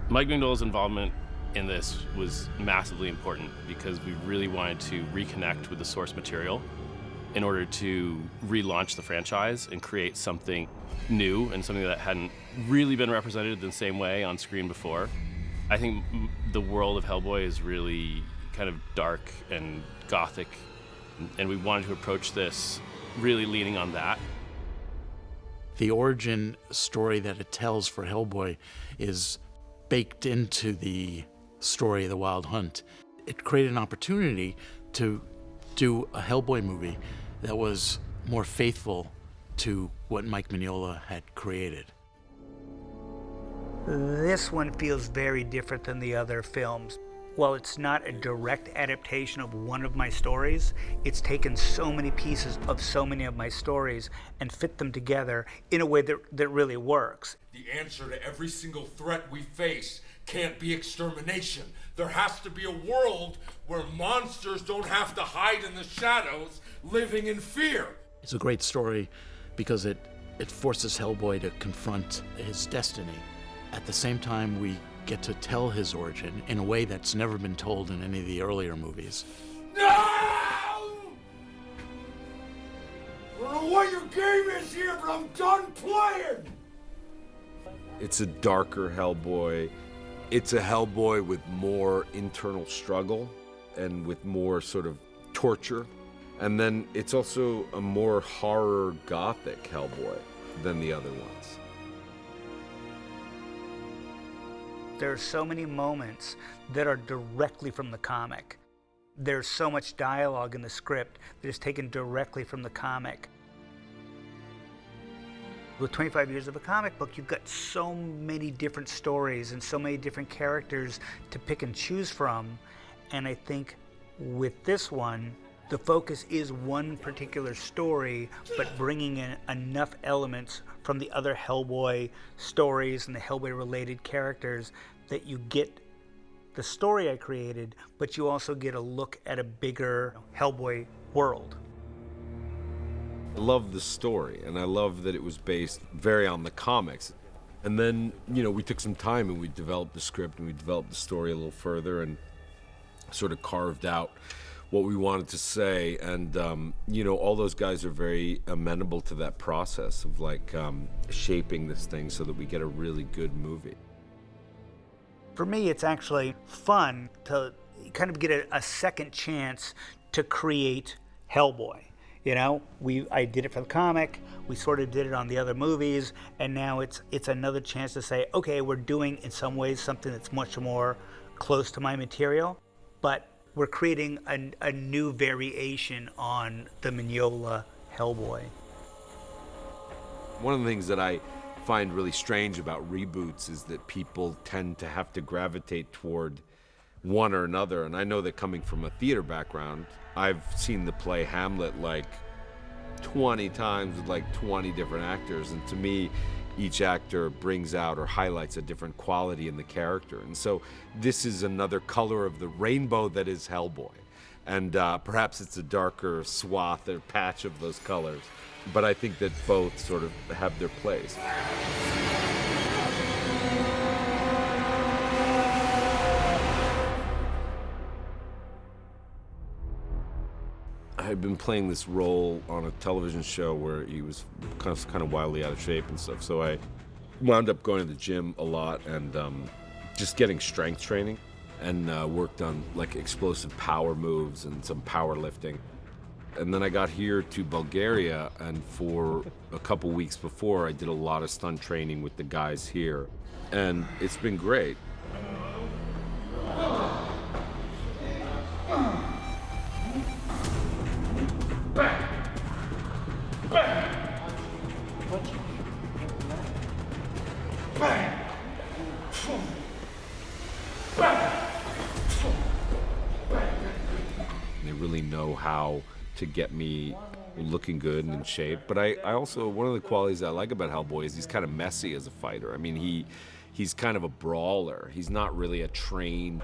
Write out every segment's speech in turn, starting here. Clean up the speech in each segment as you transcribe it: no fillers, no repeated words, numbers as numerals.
Mike Mignola's involvement in this was massively important because we really wanted to reconnect with the source material in order to relaunch the franchise and create something new and something that hadn't really been represented the same way on screen before. I think the world of Hellboy is really kind of dark and gothic, and we wanted to approach this really leaning on that. The origin story that it tells for Hellboy is baked into the story of The Wild Hunt. It created an opportunity to do a Hellboy movie that was more faithful to what Mike Mignola had created. This one feels very different than the other films. While it's not a direct adaptation of one of my stories, it's taken so many pieces of so many of my stories and fit them together in a way that really works. The answer to every single threat we face can't be extermination. There has to be a world where monsters don't have to hide in the shadows, living in fear. It's a great story because it forces Hellboy to confront his destiny. At the same time, we get to tell his origin in a way that's never been told in any of the earlier movies. No! I don't know what your game is here, but I'm done playing! It's a darker Hellboy. It's a Hellboy with more internal struggle and with more sort of torture. And then it's also a more horror gothic Hellboy than the other ones. There are so many moments that are directly from the comic. There's so much dialogue in the script that is taken directly from the comic. With 25 years of a comic book, you've got so many different stories and so many different characters to pick and choose from. And I think with this one, the focus is one particular story, but bringing in enough elements from the other Hellboy stories and the Hellboy-related characters that you get the story I created, but you also get a look at a bigger Hellboy world. I love the story, and I love that it was based very on the comics. And then, we took some time and we developed the script and we developed the story a little further and sort of carved out what we wanted to say. And, all those guys are very amenable to that process of shaping this thing so that we get a really good movie. For me, it's actually fun to kind of get a second chance to create Hellboy. I did it for the comic, we sort of did it on the other movies, and now it's another chance to say, okay, we're doing in some ways something that's much more close to my material, but we're creating a new variation on the Mignola Hellboy. One of the things that I find really strange about reboots is that people tend to have to gravitate toward one or another. And I know that coming from a theater background, I've seen the play Hamlet 20 times with 20 different actors. And to me, each actor brings out or highlights a different quality in the character. And so this is another color of the rainbow that is Hellboy. And perhaps it's a darker swath or patch of those colors. But I think that both sort of have their place. I had been playing this role on a television show where he was kind of wildly out of shape and stuff. So I wound up going to the gym a lot and just getting strength training and worked on explosive power moves and some powerlifting. And then I got here to Bulgaria, and for a couple weeks before, I did a lot of stunt training with the guys here. And it's been great. They really know how to get me looking good and in shape. But I also, one of the qualities I like about Hellboy is he's kind of messy as a fighter. I mean, he's kind of a brawler. He's not really a trained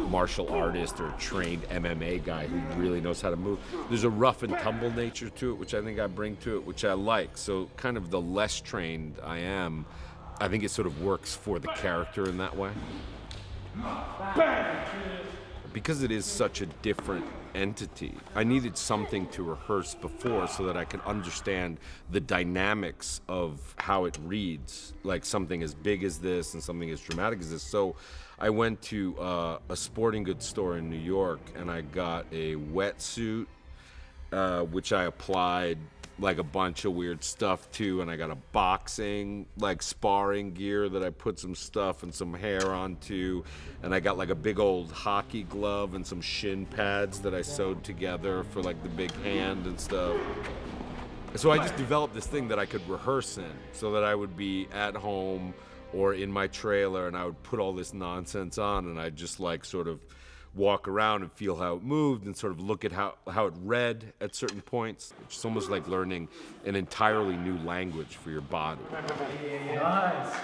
martial artist or a trained MMA guy who really knows how to move. There's a rough and tumble nature to it, which I think I bring to it, which I like. So kind of the less trained I am, I think it sort of works for the character in that way. Because it is such a different entity, I needed something to rehearse before so that I could understand the dynamics of how it reads, like something as big as this and something as dramatic as this. So I went to a sporting goods store in New York and I got a wetsuit, which I applied like a bunch of weird stuff to, and I got a boxing like sparring gear that I put some stuff and some hair onto, and I got like a big old hockey glove and some shin pads that I sewed together for like the big hand and stuff. So I just developed this thing that I could rehearse in, so that I would be at home or in my trailer and I would put all this nonsense on and I'd just like sort of walk around and feel how it moved and sort of look at how it read at certain points. It's almost like learning an entirely new language for your body. Nice.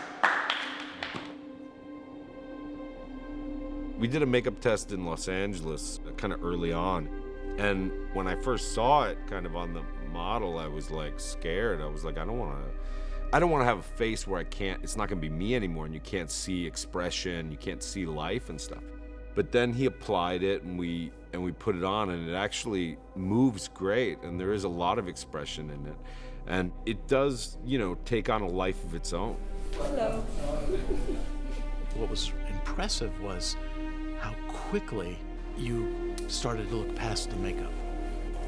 We did a makeup test in Los Angeles kind of early on. And when I first saw it kind of on the model, I was like scared. I was like, I don't want to have a face where it's not going to be me anymore and you can't see expression, you can't see life and stuff. But then he applied it and we put it on and it actually moves great and there is a lot of expression in it. And it does, take on a life of its own. Hello. What was impressive was how quickly you started to look past the makeup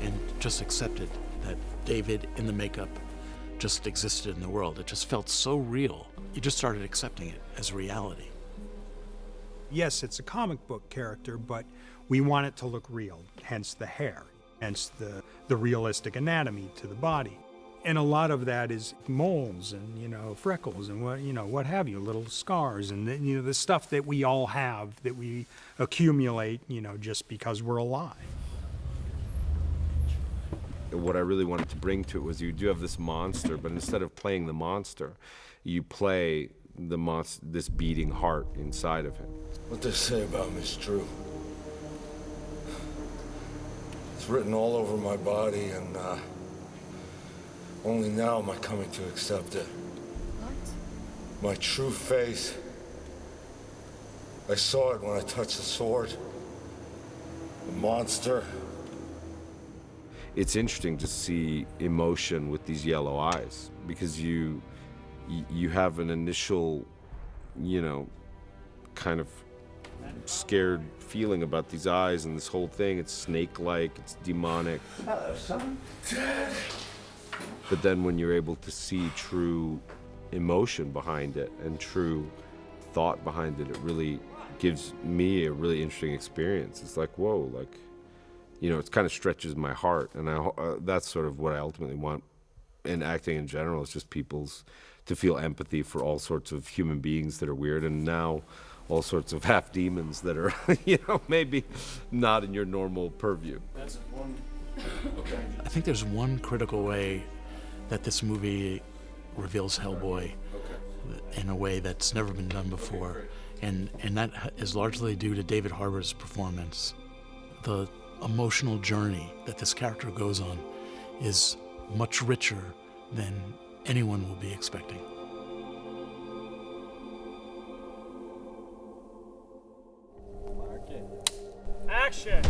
and just accepted that David in the makeup just existed in the world. It just felt so real. You just started accepting it as reality. Yes, it's a comic book character, but we want it to look real, hence the hair, hence the realistic anatomy to the body. And a lot of that is moles and, freckles and what have you, little scars and, the stuff that we all have that we accumulate, just because we're alive. What I really wanted to bring to it was you do have this monster, but instead of playing the monster, you play this beating heart inside of him. What they say about me is true. It's written all over my body, and only now am I coming to accept it. What? My true face. I saw it when I touched the sword. The monster. It's interesting to see emotion with these yellow eyes because you have an initial, kind of scared feeling about these eyes and this whole thing. It's snake-like, it's demonic. Hello, son. Dad. But then when you're able to see true emotion behind it and true thought behind it, it really gives me a really interesting experience. It's like, whoa, it kind of stretches my heart. And that's sort of what I ultimately want in acting in general, is just to feel empathy for all sorts of human beings that are weird, and now all sorts of half demons that are, maybe not in your normal purview. That's one. Okay. I think there's one critical way that this movie reveals Hellboy in a way that's never been done before, and that is largely due to David Harbour's performance. The emotional journey that this character goes on is much richer than anyone will be expecting. Action!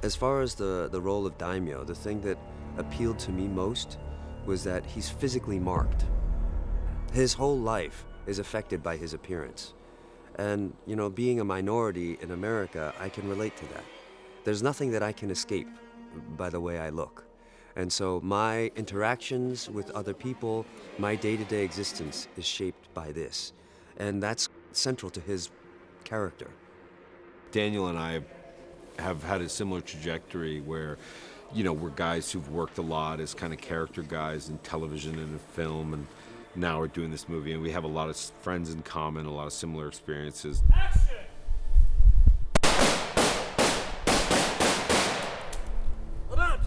As far as the role of Daimyo, the thing that appealed to me most was that he's physically marked. His whole life is affected by his appearance. And, being a minority in America, I can relate to that. There's nothing that I can escape by the way I look. And so my interactions with other people, my day-to-day existence is shaped by this. And that's central to his character. Daniel and I have had a similar trajectory where, we're guys who've worked a lot as kind of character guys in television and in film, and now we're doing this movie, and we have a lot of friends in common, a lot of similar experiences. Action! Hold on!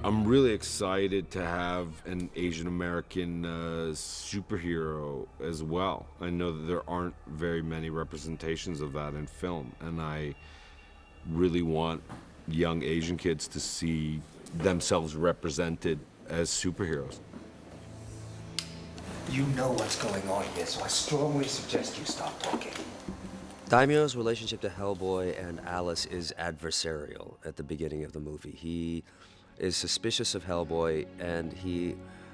I'm really excited to have an Asian American superhero as well. I know that there aren't very many representations of that in film, and I really want young Asian kids to see themselves represented as superheroes. You know what's going on here, so I strongly suggest you stop talking. Daimyo's relationship to Hellboy and Alice is adversarial at the beginning of the movie. He is suspicious of Hellboy, and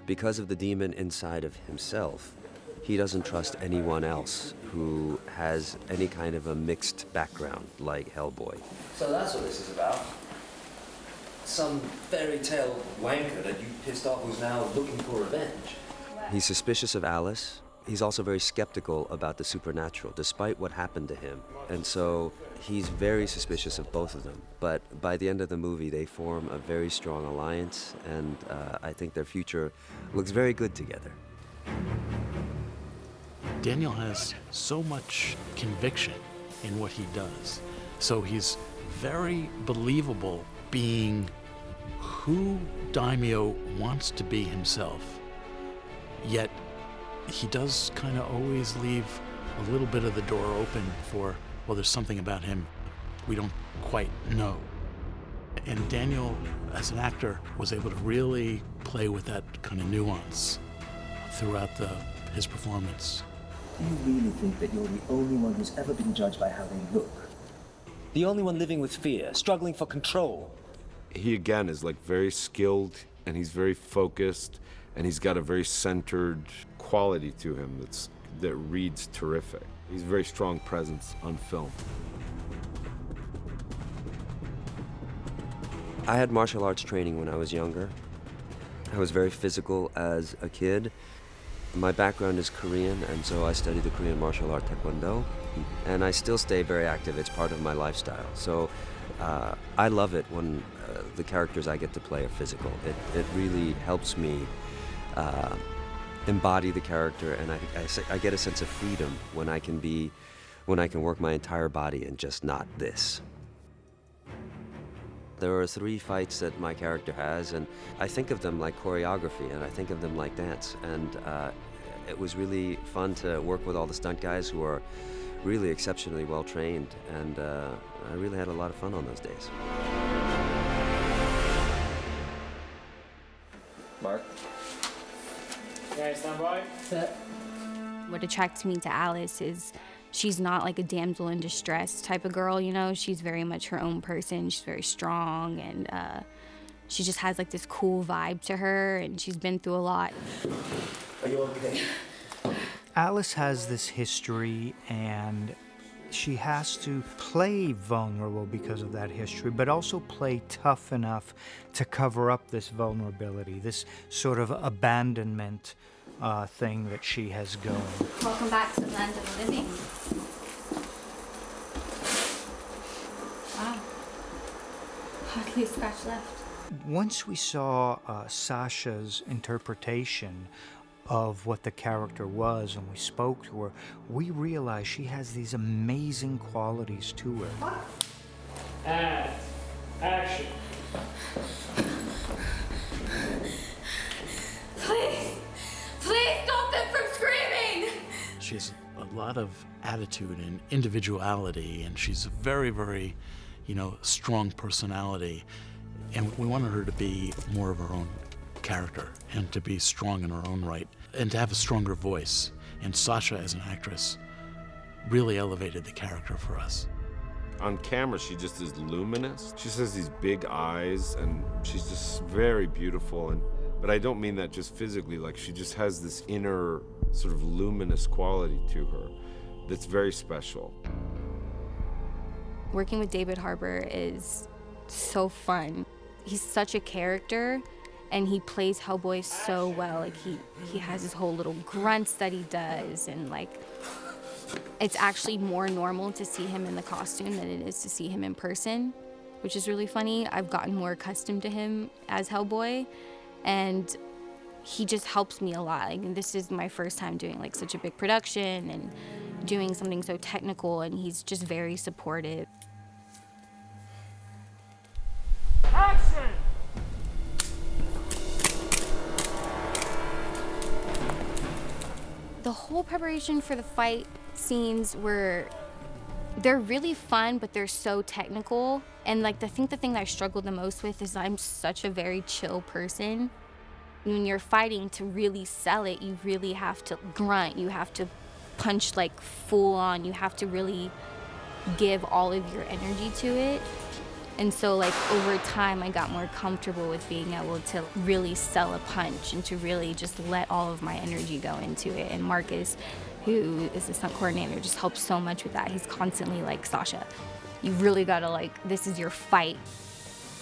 because of the demon inside of himself, he doesn't trust anyone else who has any kind of a mixed background like Hellboy. So that's what this is about. Some fairy tale wanker that you pissed off who's now looking for revenge. He's suspicious of Alice. He's also very skeptical about the supernatural, despite what happened to him. And so he's very suspicious of both of them. But by the end of the movie, they form a very strong alliance, and I think their future looks very good together. Daniel has so much conviction in what he does. So he's very believable being who Daimyo wants to be himself. Yet he does kind of always leave a little bit of the door open for, well, there's something about him we don't quite know. And Daniel, as an actor, was able to really play with that kind of nuance throughout his performance. Do you really think that you're the only one who's ever been judged by how they look? The only one living with fear, struggling for control? He, again, is like very skilled, and he's very focused, and he's got a very centered quality to him that reads terrific. He's a very strong presence on film. I had martial arts training when I was younger. I was very physical as a kid. My background is Korean, and so I studied the Korean martial art Taekwondo, and I still stay very active. It's part of my lifestyle. So I love it when the characters I get to play are physical. It really helps me embody the character, and I get a sense of freedom when I can work my entire body and just not this. There are 3 fights that my character has, and I think of them like choreography, and I think of them like dance. And it was really fun to work with all the stunt guys who are really exceptionally well trained, and I really had a lot of fun on those days. Mark? Okay, stand by. Set. What attracts me to Alice is she's not like a damsel in distress type of girl, you know? She's very much her own person. She's very strong, and she just has like this cool vibe to her, and she's been through a lot. Are you okay? Alice has this history, and she has to play vulnerable because of that history, but also play tough enough to cover up this vulnerability, this sort of abandonment thing that she has going. Welcome back to the land of the living. Wow. Hardly a scratch left. Once we saw Sasha's interpretation of what the character was, and we spoke to her, we realized she has these amazing qualities to her. And action. Please stop them from screaming! She has a lot of attitude and individuality, and she's a very, very, strong personality. And we wanted her to be more of her own character and to be strong in her own right and to have a stronger voice. And Sasha, as an actress, really elevated the character for us. On camera, she just is luminous. She has these big eyes, and she's just very beautiful. But I don't mean that just physically. Like, she just has this inner sort of luminous quality to her that's very special. Working with David Harbour is so fun. He's such a character, and he plays Hellboy so well. Like, he has his whole little grunts that he does, and it's actually more normal to see him in the costume than it is to see him in person, which is really funny. I've gotten more accustomed to him as Hellboy, and he just helps me a lot. Like, this is my first time doing such a big production and doing something so technical, and he's just very supportive. Action! The whole preparation for the fight scenes they're really fun, but they're so technical. And like, I think the thing that I struggled the most with is I'm such a very chill person. When you're fighting, to really sell it, you really have to grunt, you have to punch like full on, you have to really give all of your energy to it. And so like over time, I got more comfortable with being able to really sell a punch and to really just let all of my energy go into it. And Marcus, who is the stunt coordinator, just helps so much with that. He's constantly like, Sasha, you really gotta like, this is your fight.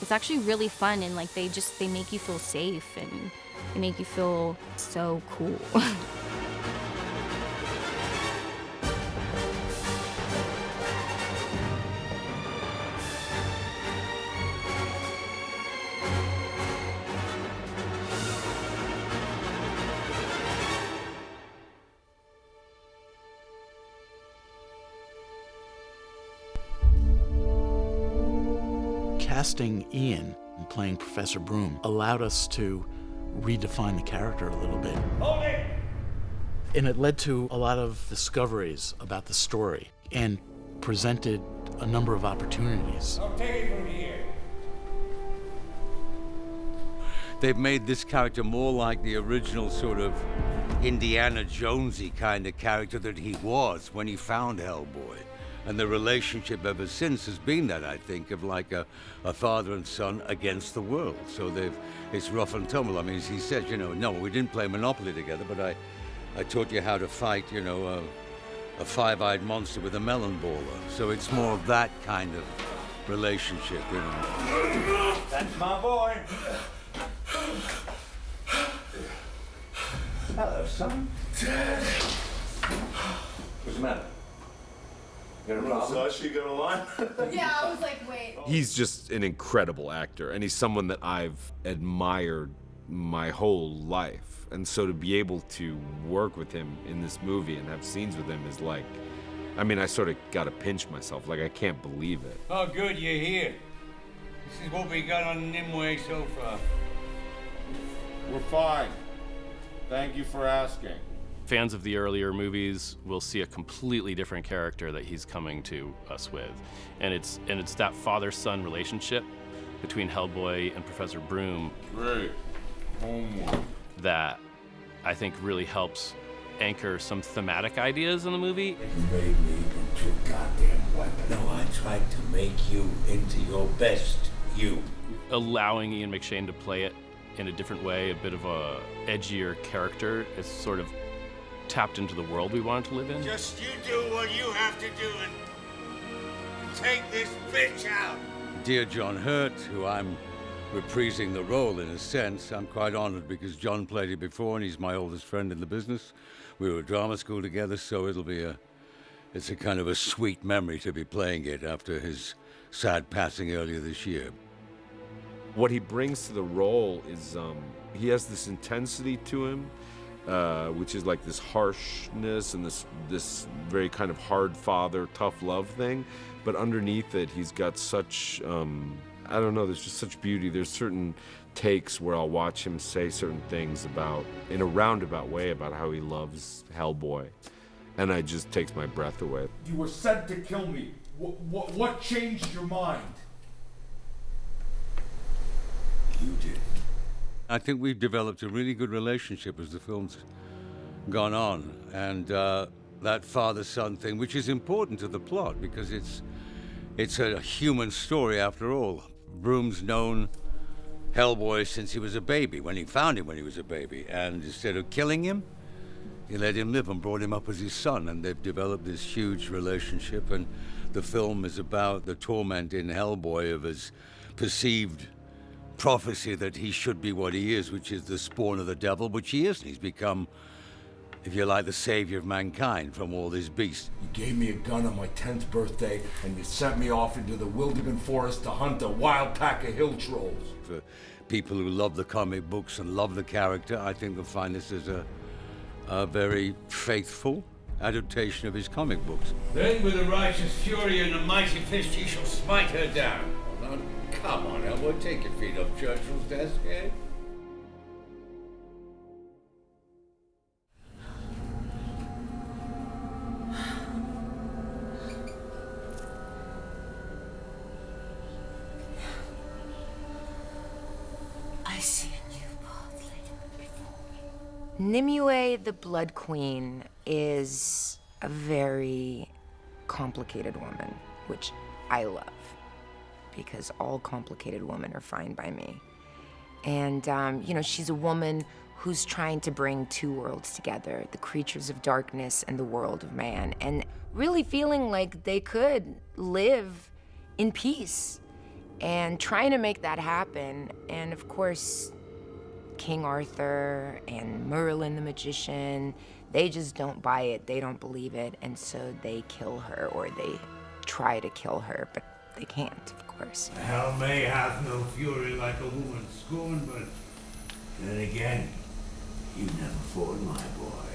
It's actually really fun, and like they make you feel safe and they make you feel so cool. Casting Ian and playing Professor Broom allowed us to redefine the character a little bit. Hold it! And it led to a lot of discoveries about the story and presented a number of opportunities. I'll take it from here. They've made this character more like the original sort of Indiana Jonesy kind of character that he was when he found Hellboy. And the relationship ever since has been that, I think, of like a father and son against the world. So it's rough and tumble. I mean, as he says, you know, no, we didn't play Monopoly together, but I taught you how to fight, you know, a five-eyed monster with a melon baller. So it's more of that kind of relationship, you know. That's my boy. Hello, son. What's the matter? Sasha, you gonna lie? Yeah, I was like, wait. He's just an incredible actor, and he's someone that I've admired my whole life. And so to be able to work with him in this movie and have scenes with him is like, I mean, I sort of gotta pinch myself. Like, I can't believe it. Oh, good, you're here. This is what we got on Nimue so far. We're fine. Thank you for asking. Fans of the earlier movies will see a completely different character that he's coming to us with. And it's that father-son relationship between Hellboy and Professor Broom. Great. Homework. That I think really helps anchor some thematic ideas in the movie. You made me into a goddamn weapon. No, I tried to make you into your best you. Allowing Ian McShane to play it in a different way, a bit of a edgier character, is sort of tapped into the world we wanted to live in. Just you do what you have to do and take this bitch out. Dear John Hurt, who I'm reprising the role in a sense, I'm quite honored because John played it before and he's my oldest friend in the business. We were at drama school together, so it's a kind of a sweet memory to be playing it after his sad passing earlier this year. What he brings to the role is he has this intensity to him, which is like this harshness and this very kind of hard father, tough love thing. But underneath it, he's got such, I don't know, there's just such beauty. There's certain takes where I'll watch him say certain things in a roundabout way about how he loves Hellboy. And it just takes my breath away. You were sent to kill me. What changed your mind? You did. I think we've developed a really good relationship as the film's gone on. And that father-son thing, which is important to the plot because it's a human story after all. Broom's known Hellboy since he was a baby, when he found him when he was a baby. And instead of killing him, he let him live and brought him up as his son. And they've developed this huge relationship. And the film is about the torment in Hellboy of his perceived prophecy that he should be what he is, which is the spawn of the devil, which he isn't. He's become, if you like, the savior of mankind from all these beasts. You gave me a gun on my 10th birthday, and you sent me off into the Wildeman forest to hunt a wild pack of hill trolls. For people who love the comic books and love the character, I think they'll find this as a very faithful adaptation of his comic books. Then with a righteous fury and a mighty fist, he shall smite her down. Now, come on, Elbow, take your feet off Churchill's desk, eh? see a new path laid before me. Nimue the Blood Queen is a very complicated woman, which I love, because all complicated women are fine by me. And, she's a woman who's trying to bring two worlds together, the creatures of darkness and the world of man, and really feeling like they could live in peace and trying to make that happen. And of course, King Arthur and Merlin the magician, they just don't buy it, they don't believe it, and so they kill her, or they try to kill her, but they can't, of course. Hell may hath no fury like a woman scorned, but then again, you never fought my boy.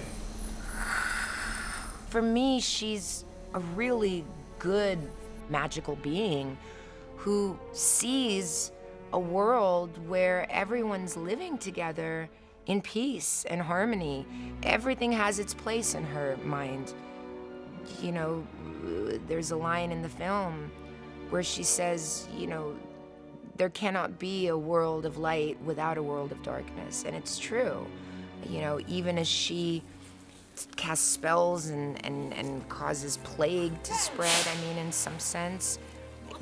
For me, she's a really good magical being who sees a world where everyone's living together in peace and harmony. Everything has its place in her mind. There's a line in the film where she says, there cannot be a world of light without a world of darkness. And it's true. Even as she casts spells and causes plague to spread, in some sense,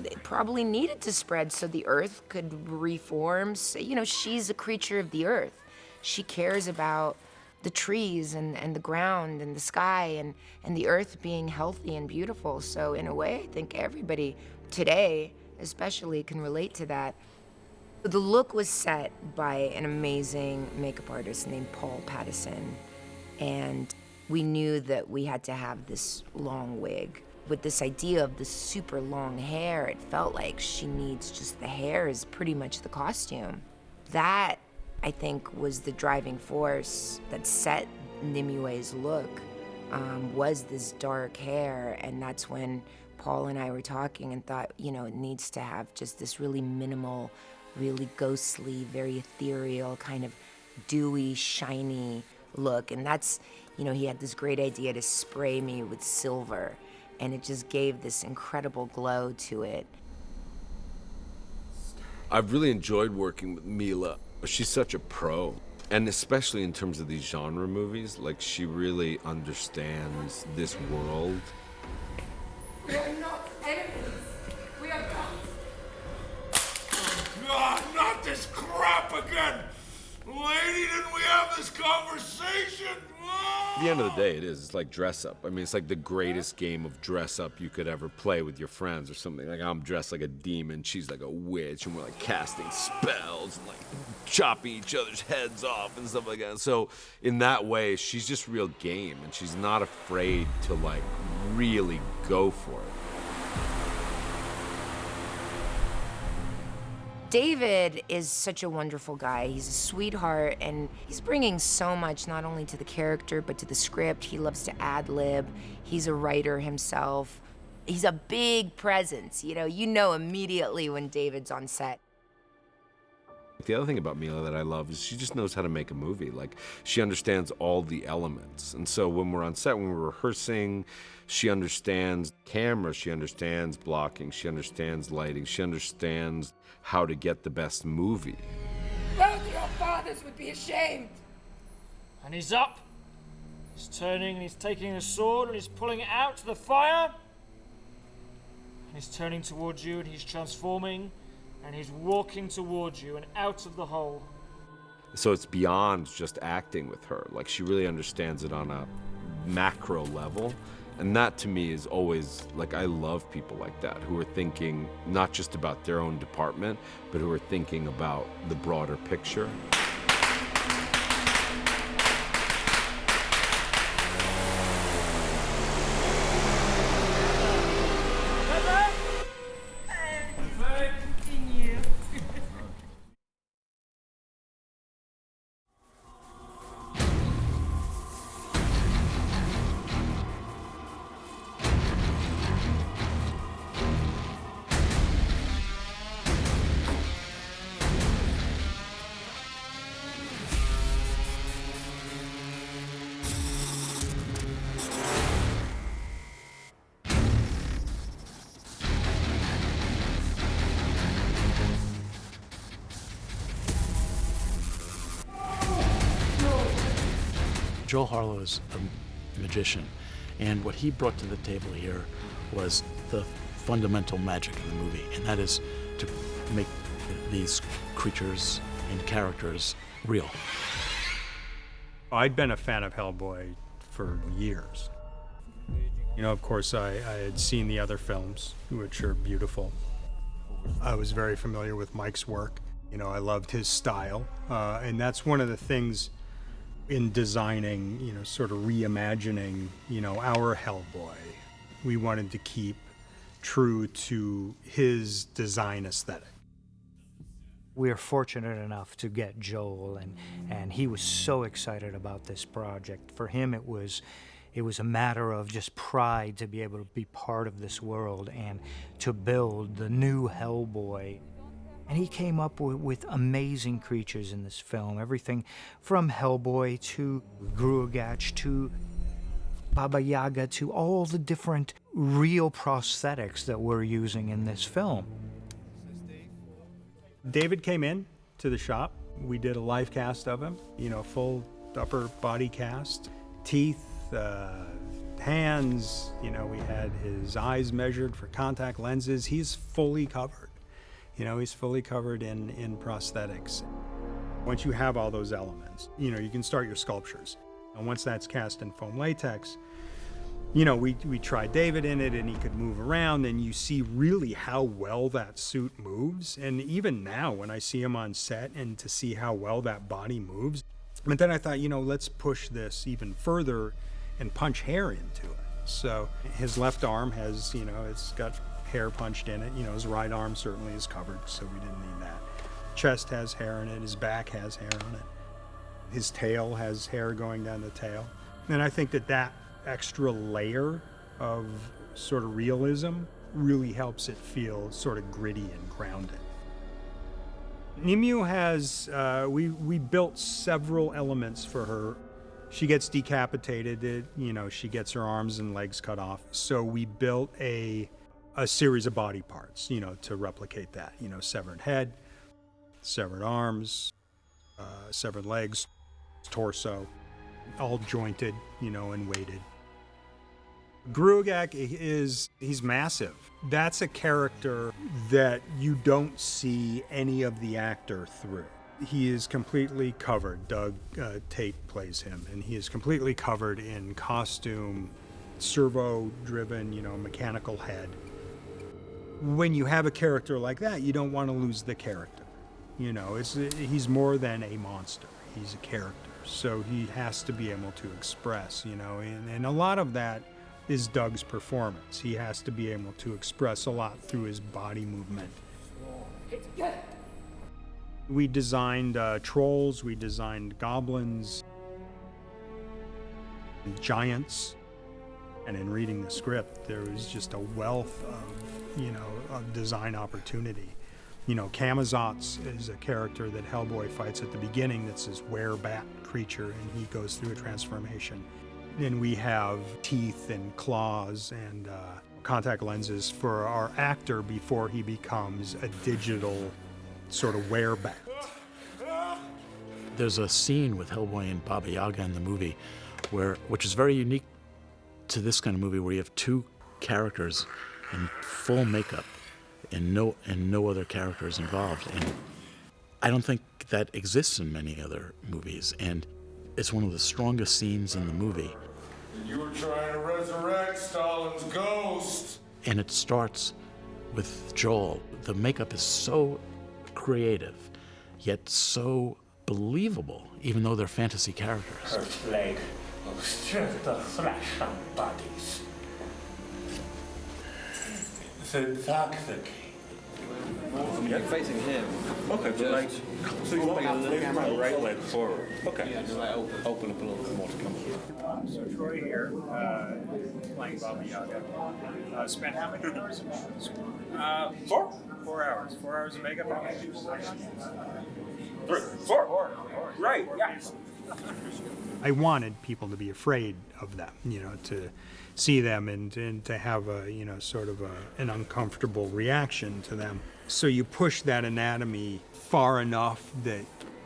it probably needed to spread so the earth could reform. So, she's a creature of the earth. She cares about the trees and the ground and the sky and the earth being healthy and beautiful. So in a way, I think everybody today especially can relate to that. The look was set by an amazing makeup artist named Paul Pattison, and we knew that we had to have this long wig. With this idea of the super long hair, it felt like she needs just the hair is pretty much the costume. That, I think, was the driving force that set Nimue's look, was this dark hair. And that's when Paul and I were talking and thought, it needs to have just this really minimal, really ghostly, very ethereal, kind of dewy, shiny look. And that's, he had this great idea to spray me with silver, and it just gave this incredible glow to it. I've really enjoyed working with Mila. She's such a pro, and especially in terms of these genre movies, like she really understands this world. We are not enemies. We are gods. God, not this crap again! Lady, didn't we have this conversation? At the end of the day, it's like dress up. It's like the greatest game of dress up you could ever play with your friends or something. Like I'm dressed like a demon, she's like a witch, and we're like casting spells and like chopping each other's heads off and stuff like that. So in that way, she's just real game, and she's not afraid to like really go for it. David is such a wonderful guy. He's a sweetheart, and he's bringing so much not only to the character but to the script. He loves to ad-lib. He's a writer himself. He's a big presence. You know immediately when David's on set. The other thing about Mila that I love is she just knows how to make a movie. Like, she understands all the elements. And so when we're on set, when we're rehearsing, she understands camera, she understands blocking, she understands lighting, she understands how to get the best movie. Both your fathers would be ashamed. And he's up. He's turning and he's taking his sword and he's pulling it out to the fire. And he's turning towards you and he's transforming and he's walking towards you and out of the hole. So it's beyond just acting with her. Like, she really understands it on a macro level. And that to me is always, like, I love people like that who are thinking not just about their own department, but who are thinking about the broader picture. Joel Harlow is a magician, and what he brought to the table here was the fundamental magic of the movie, and that is to make these creatures and characters real. I'd been a fan of Hellboy for years. You know, of course, I had seen the other films, which are beautiful. I was very familiar with Mike's work. You know, I loved his style, and that's one of the things in designing, you know, sort of reimagining, you know, our Hellboy. We wanted to keep true to his design aesthetic. We're fortunate enough to get Joel, and he was so excited about this project. For him, it was a matter of just pride to be able to be part of this world and to build the new Hellboy. And he came up with amazing creatures in this film, everything from Hellboy to Gruagach to Baba Yaga to all the different real prosthetics that we're using in this film. David came in to the shop. We did a live cast of him, you know, full upper body cast, teeth, hands, you know, we had his eyes measured for contact lenses. He's fully covered. You know, he's fully covered in prosthetics. Once you have all those elements, you know, you can start your sculptures. And once that's cast in foam latex, you know, we tried David in it and he could move around, and you see really how well that suit moves. And even now when I see him on set and to see how well that body moves. But then I thought, you know, let's push this even further and punch hair into it. So his left arm has, you know, it's got hair punched in it. You know, his right arm certainly is covered, so we didn't need that. Chest has hair in it, his back has hair on it. His tail has hair going down the tail. And I think that extra layer of sort of realism really helps it feel sort of gritty and grounded. Nimue has, we built several elements for her. She gets decapitated, you know, she gets her arms and legs cut off. So we built a series of body parts, you know, to replicate that. You know, severed head, severed arms, severed legs, torso, all jointed, you know, and weighted. Gruagach he's massive. That's a character that you don't see any of the actor through. He is completely covered. Doug Tate plays him, and he is completely covered in costume, servo-driven, you know, mechanical head. When you have a character like that, you don't want to lose the character. You know, he's more than a monster. He's a character. So he has to be able to express, you know, and a lot of that is Doug's performance. He has to be able to express a lot through his body movement. We designed trolls, we designed goblins, giants, and in reading the script, there was just a wealth of, you know, of design opportunity. You know, Camazotz is a character that Hellboy fights at the beginning that's this werebat creature, and he goes through a transformation. And we have teeth and claws and contact lenses for our actor before he becomes a digital sort of werebat. There's a scene with Hellboy and Baba Yaga in the movie which is very unique to this kind of movie, where you have two characters in full makeup and no other characters involved. And I don't think that exists in many other movies, and it's one of the strongest scenes in the movie. You were trying to resurrect Stalin's ghost. And it starts with Joel. The makeup is so creative, yet so believable, even though they're fantasy characters. Her blade looks just the flesh and bodies. It's intoxicating. You're facing him. Okay, but like, so you want me to lift my right leg forward. Okay. Yeah, just like open up a little bit more to come through. So Troy here, playing Baba Yaga. Spent how many hours in shooting school? 4. 4 hours. 4 hours of makeup. 3, 4. Right, yeah. I wanted people to be afraid of them, you know, to see them and to have a, you know, sort of an uncomfortable reaction to them. So you push that anatomy far enough that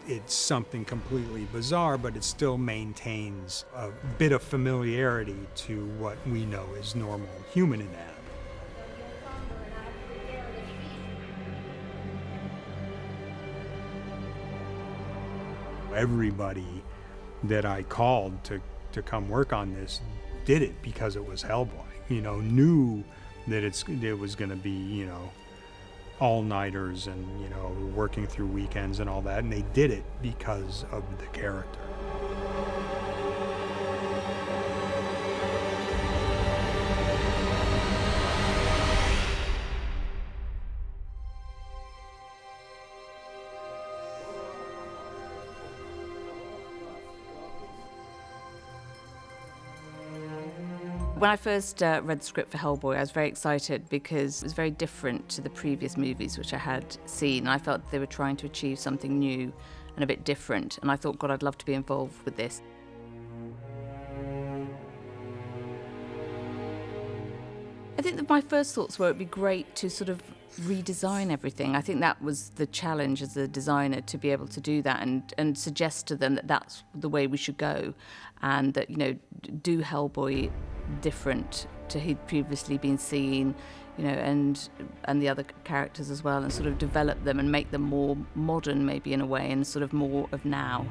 It's something completely bizarre, but it still maintains a bit of familiarity to what we know as normal human anatomy. Everybody that I called to come work on this did it because it was Hellboy. Knew that it was going to be, all-nighters and, working through weekends and all that, and they did it because of the character. When I first read the script for Hellboy, I was very excited because it was very different to the previous movies which I had seen. I felt they were trying to achieve something new and a bit different, and I thought, God, I'd love to be involved with this. I think that my first thoughts were it'd be great to sort of redesign everything. I think that was the challenge as a designer, to be able to do that and suggest to them that that's the way we should go, and that, do Hellboy different to he'd previously been seen, and the other characters as well, and sort of develop them and make them more modern maybe in a way, and sort of more of now.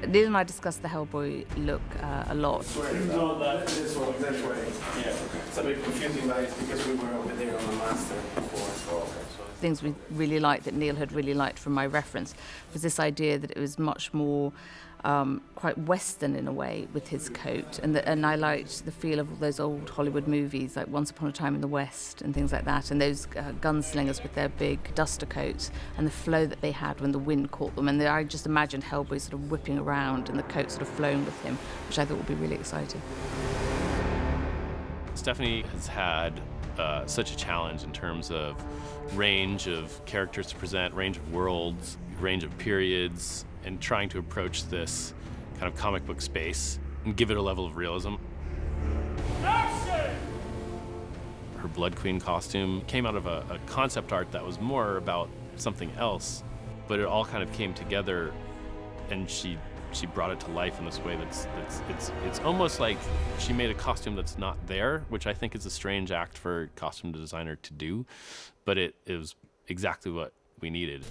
Neil and I discussed the Hellboy look a lot. No, this way. Yeah. It's a bit confusing, but it's because we were over there on the master before. Things we really liked, that Neil had really liked from my reference, was this idea that it was much more quite Western in a way with his coat, and I liked the feel of all those old Hollywood movies like Once Upon a Time in the West and things like that, and those gunslingers with their big duster coats and the flow that they had when the wind caught them, and I just imagined Hellboy sort of whipping around and the coat sort of flowing with him, which I thought would be really exciting. Stephanie has had such a challenge in terms of range of characters to present, range of worlds, range of periods, and trying to approach this kind of comic book space and give it a level of realism. Action! Her Blood Queen costume came out of a concept art that was more about something else, but it all kind of came together, and she brought it to life in this way it's almost like she made a costume that's not there, which I think is a strange act for a costume designer to do, but it was exactly what we needed.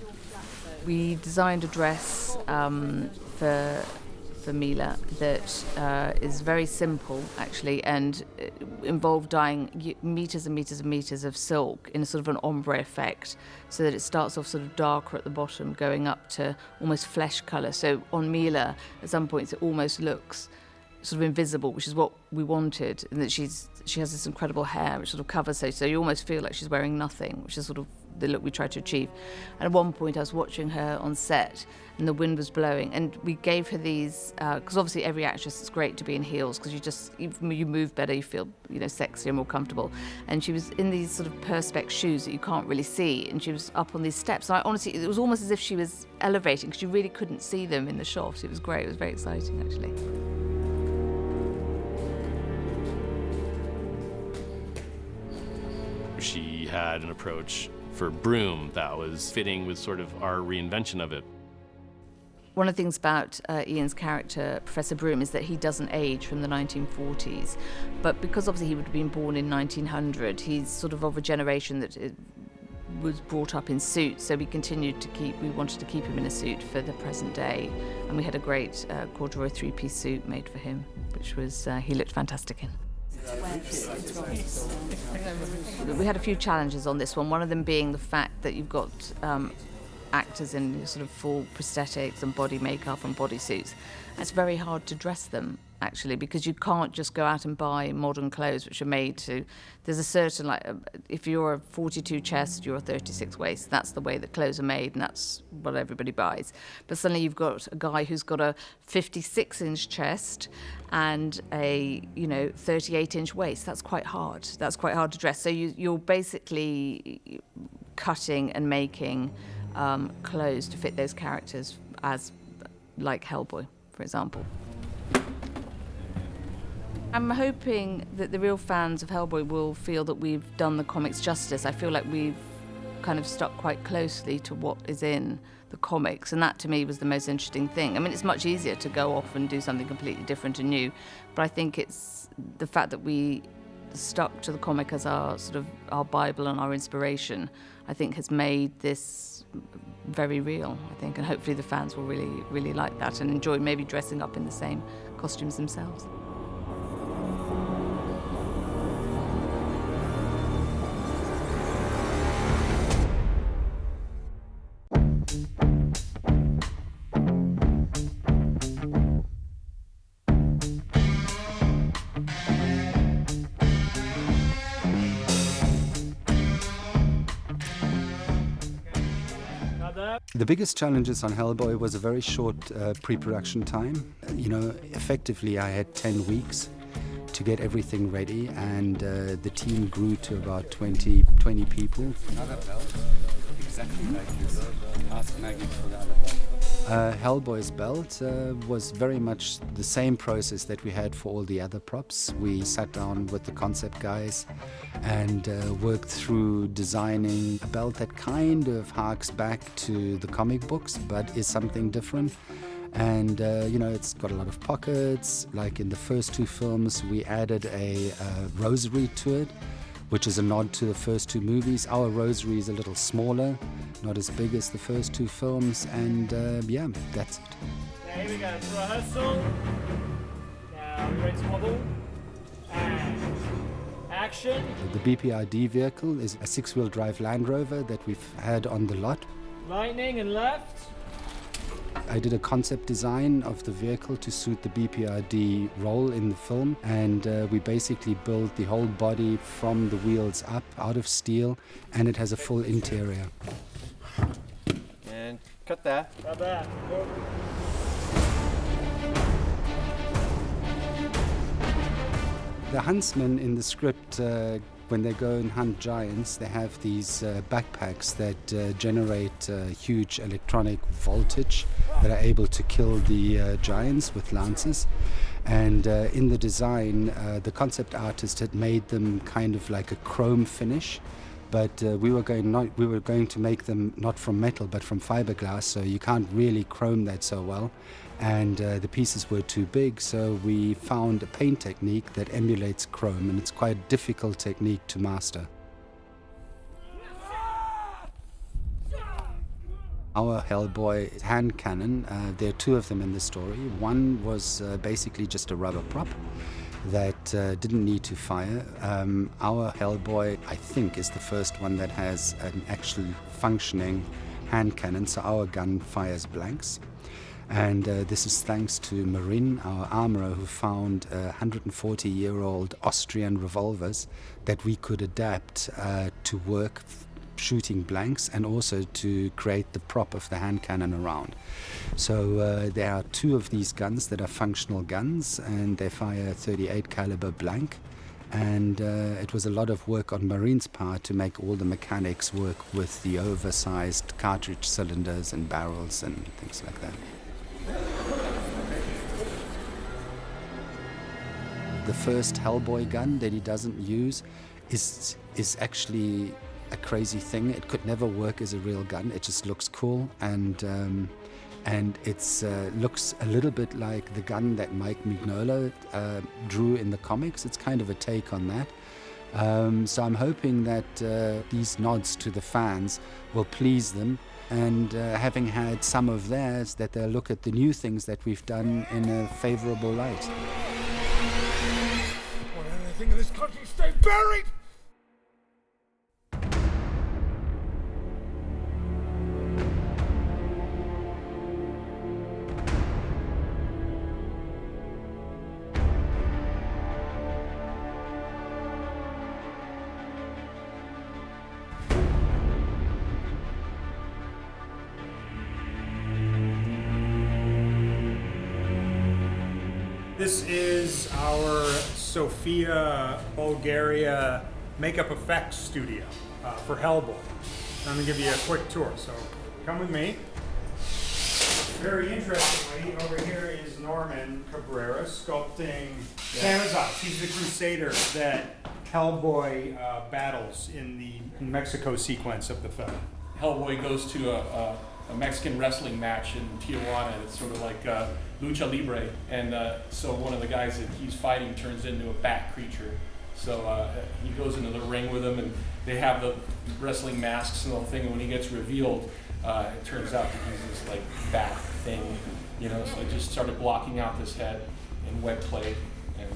We designed a dress for Mila that is very simple, actually, and involved dyeing meters and meters and meters of silk in a sort of an ombre effect, so that it starts off sort of darker at the bottom, going up to almost flesh colour. So on Mila, at some points, it almost looks sort of invisible, which is what we wanted, and that she has this incredible hair which sort of covers her, so you almost feel like she's wearing nothing, which is sort of the look we tried to achieve. And at one point I was watching her on set and the wind was blowing, and we gave her these, because obviously every actress, it's great to be in heels because you move better, you feel sexier, more comfortable, and she was in these sort of perspex shoes that you can't really see, and she was up on these steps, and honestly it was almost as if she was elevating because you really couldn't see them in the shot. It was great, it was very exciting actually. She had an approach for Broom that was fitting with sort of our reinvention of it. One of the things about Ian's character, Professor Broom, is that he doesn't age from the 1940s. But because obviously he would have been born in 1900, he's sort of a generation that was brought up in suits. So we wanted to keep him in a suit for the present day. And we had a great corduroy three-piece suit made for him, which was, he looked fantastic in. We had a few challenges on this one of them being the fact that you've got actors in sort of full prosthetics and body makeup and bodysuits. It's very hard to dress them, actually, because you can't just go out and buy modern clothes which are made to... There's a certain, if you're a 42 chest, you're a 36 waist. That's the way that clothes are made, and that's what everybody buys. But suddenly you've got a guy who's got a 56-inch chest and a 38-inch waist. That's quite hard. That's quite hard to dress. So you're basically cutting and making clothes to fit those characters, as like Hellboy, for example. I'm hoping that the real fans of Hellboy will feel that we've done the comics justice. I feel like we've kind of stuck quite closely to what is in the comics, and that to me was the most interesting thing. I mean, it's much easier to go off and do something completely different and new, but I think it's the fact that we stuck to the comic as our sort of our Bible and our inspiration, I think has made this very real, I think, and hopefully the fans will really, really like that and enjoy maybe dressing up in the same costumes themselves. The biggest challenges on Hellboy was a very short pre-production time. Effectively I had 10 weeks to get everything ready, and the team grew to about 20 people. Another belt, exactly like this. Ask Maggie for the other belt. Hellboy's belt was very much the same process that we had for all the other props. We sat down with the concept guys and worked through designing a belt that kind of harks back to the comic books but is something different. And it's got a lot of pockets. Like in the first two films we added a rosary to it, which is a nod to the first two movies. Our rosary is a little smaller, not as big as the first two films, and that's it. Now here we go, it's rehearsal. Now we're ready to wobble. And action. The BPRD vehicle is a 6-wheel drive Land Rover that we've had on the lot. Lightning and left. I did a concept design of the vehicle to suit the BPRD role in the film, and we basically built the whole body from the wheels up out of steel, and it has a full interior. And cut that. Cut that. The huntsmen in the script, when they go and hunt giants, they have these backpacks that generate huge electronic voltage that are able to kill the giants with lances. And in the design, the concept artist had made them kind of like a chrome finish, but we were going to make them not from metal but from fiberglass, so you can't really chrome that so well. And the pieces were too big, so we found a paint technique that emulates chrome, and it's quite a difficult technique to master. Our Hellboy hand cannon, there are two of them in the story. One was basically just a rubber prop that didn't need to fire. Our Hellboy, I think, is the first one that has an actual functioning hand cannon, so our gun fires blanks. And this is thanks to Marin, our armorer, who found 140-year-old Austrian revolvers that we could adapt to work shooting blanks and also to create the prop of the hand cannon around. So there are two of these guns that are functional guns, and they fire 38 caliber blank. And it was a lot of work on Marin's part to make all the mechanics work with the oversized cartridge cylinders and barrels and things like that. The first Hellboy gun that he doesn't use is actually a crazy thing. It could never work as a real gun. It just looks cool, and it looks a little bit like the gun that Mike Mignola drew in the comics. It's kind of a take on that. So I'm hoping that these nods to the fans will please them, and having had some of theirs, that they'll look at the new things that we've done in a favorable light. Won't anything in this country stay buried? This is our Sofia, Bulgaria makeup effects studio for Hellboy. I'm gonna give you a quick tour, so come with me. Very interestingly, over here is Norman Cabrera sculpting Thanatos. He's the crusader that Hellboy battles in the Mexico sequence of the film. Hellboy goes to a Mexican wrestling match in Tijuana. It's sort of like lucha libre, and so one of the guys that he's fighting turns into a bat creature. So he goes into the ring with him, and they have the wrestling masks and the whole thing. And when he gets revealed, it turns out that he's this like bat thing, you know. So I just started blocking out this head in wet clay, and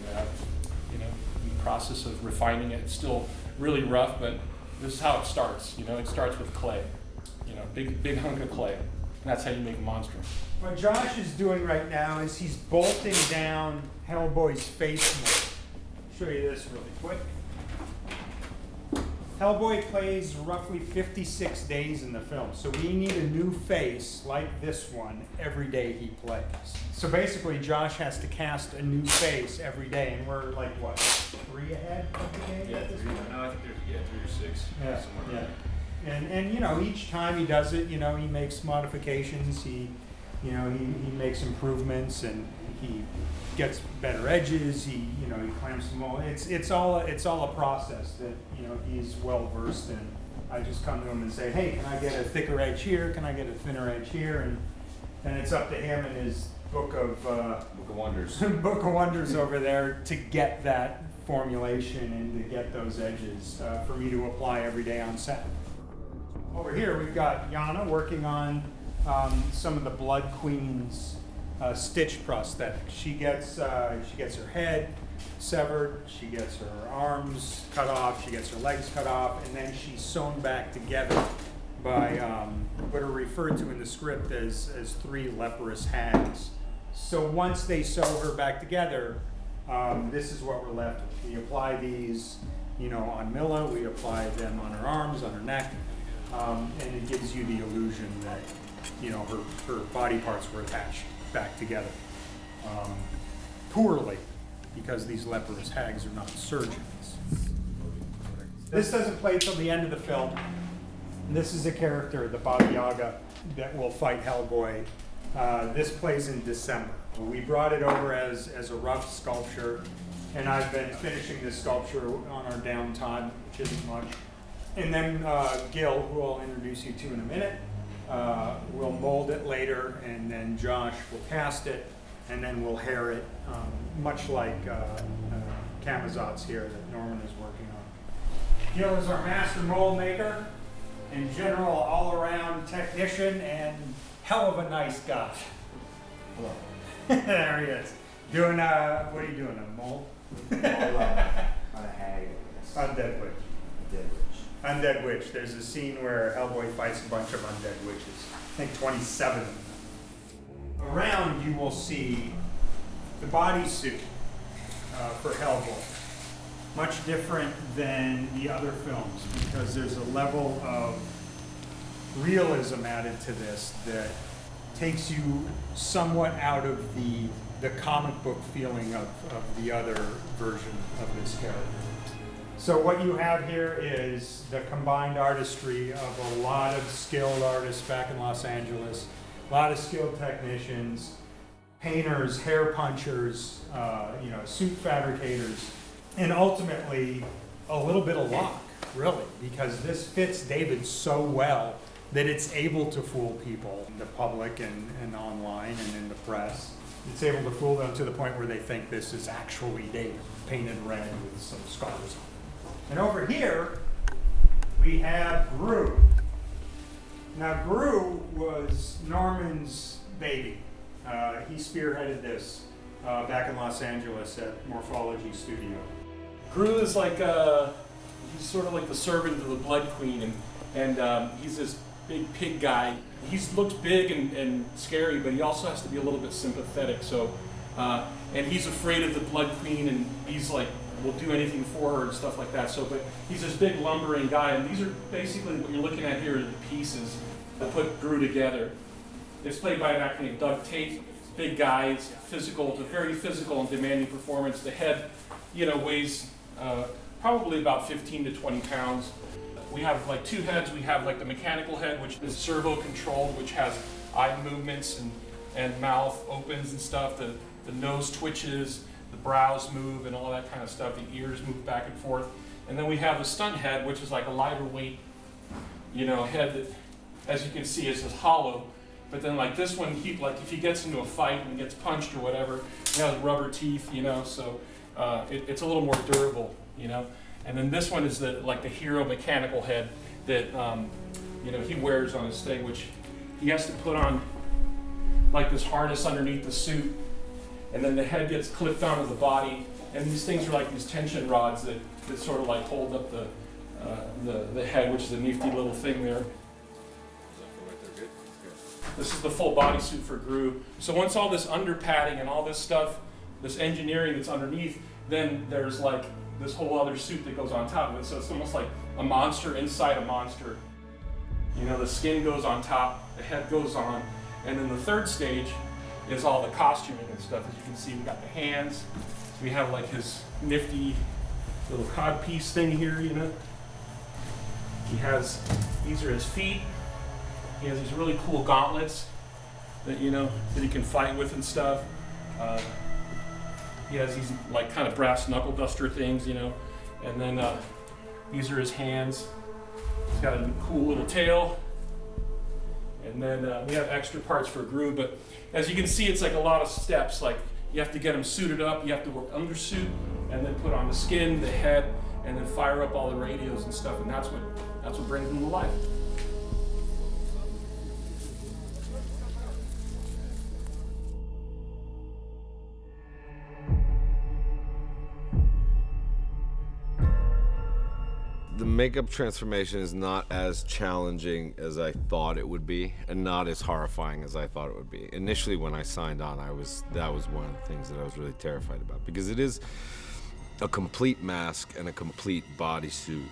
you know, in the process of refining it. It's still really rough, but this is how it starts. You know, it starts with clay, you know, big hunk of clay, and that's how you make a monster. What Josh is doing right now is he's bolting down Hellboy's face mold. Show you this really quick. Hellboy plays roughly 56 days in the film, so we need a new face like this one every day he plays. So basically, Josh has to cast a new face every day, and we're like, what, 3 ahead of the game? Yeah, 3. No, I think there's 3 or 6. Yeah, somewhere. yeah. And you know, each time he does it, you know, he makes modifications, he makes improvements, and he gets better edges. He clamps them all. It's all a process that, you know, he's well versed in. I just come to him and say, hey, can I get a thicker edge here? Can I get a thinner edge here? And it's up to him and his book of wonders, book of wonders over there to get that formulation and to get those edges for me to apply every day on set. Over here we've got Yana working on some of the Blood Queen's stitch prosthetic. She gets her head severed, she gets her arms cut off, she gets her legs cut off, and then she's sewn back together by what are referred to in the script as 3 leprous hags. So once they sew her back together, this is what we're left with. We apply these, you know, on Milla, we apply them on her arms, on her neck, and it gives you the illusion that, you know, her body parts were attached back together. Poorly, because these leprous hags are not surgeons. This doesn't play till the end of the film. This is a character, the Baba Yaga, that will fight Hellboy. This plays in December. We brought it over as a rough sculpture, and I've been finishing this sculpture on our downtime, which isn't much. And then Gil, who I'll introduce you to in a minute, will mold it later, and then Josh will cast it, and then we'll hair it, much like Camazotz here that Norman is working on. Gil is our master mold maker and general all-around technician and hell of a nice guy. Hello. There he is. Doing, what are you doing, a mold? On a hag. Undead witch. Undead witch. Undead witch. There's a scene where Hellboy fights a bunch of undead witches. I think 27 of them. Around you will see the bodysuit for Hellboy. Much different than the other films because there's a level of realism added to this that takes you somewhat out of the comic book feeling of the other version of this character. So what you have here is the combined artistry of a lot of skilled artists back in Los Angeles, a lot of skilled technicians, painters, hair punchers, suit fabricators, and ultimately a little bit of luck, really, because this fits David so well that it's able to fool people in the public and online and in the press. It's able to fool them to the point where they think this is actually David, painted red with some scars on it. And over here, we have Gru. Now, Gru was Norman's baby. He spearheaded this back in Los Angeles at Morphology Studio. Gru is like he's sort of like the servant of the Blood Queen, and he's this big pig guy. He looks big and scary, but he also has to be a little bit sympathetic. So, and he's afraid of the Blood Queen, and he's like will do anything for her and stuff like that. So, but he's this big lumbering guy, and these are basically what you're looking at here are the pieces that put Gru together. It's played by an actor named Doug Tate. Big guy, it's physical, it's a very physical and demanding performance. The head, weighs probably about 15 to 20 pounds. We have like 2 heads. We have like the mechanical head, which is servo controlled, which has eye movements and mouth opens and stuff. The nose twitches, the brows move and all that kind of stuff. The ears move back and forth. And then we have the stunt head, which is like a lighter weight, head that, as you can see, is just hollow. But then like this one, if he gets into a fight and gets punched or whatever, it has rubber teeth, so it's a little more durable, And then this one is the hero mechanical head that, he wears on his thing, which he has to put on like this harness underneath the suit, and then the head gets clipped onto the body, and these things are like these tension rods that sort of like hold up the head, which is a nifty little thing there. This is the full bodysuit for Gru. So once all this under padding and all this stuff, this engineering that's underneath, then there's like this whole other suit that goes on top of it. So it's almost like a monster inside a monster. The skin goes on top, the head goes on, and then the third stage is all the costuming and stuff. As you can see, we got the hands. We have like his nifty little codpiece thing here, He has, these are his feet. He has these really cool gauntlets that, that he can fight with and stuff. He has these like kind of brass knuckle duster things, And then these are his hands. He's got a cool little tail. And then we have extra parts for Gru, but as you can see, it's like a lot of steps. Like you have to get him suited up, you have to work undersuit, and then put on the skin, the head, and then fire up all the radios and stuff, and that's what brings him to life. The makeup transformation is not as challenging as I thought it would be, and not as horrifying as I thought it would be. Initially, when I signed on, that was one of the things that I was really terrified about, because it is a complete mask and a complete bodysuit.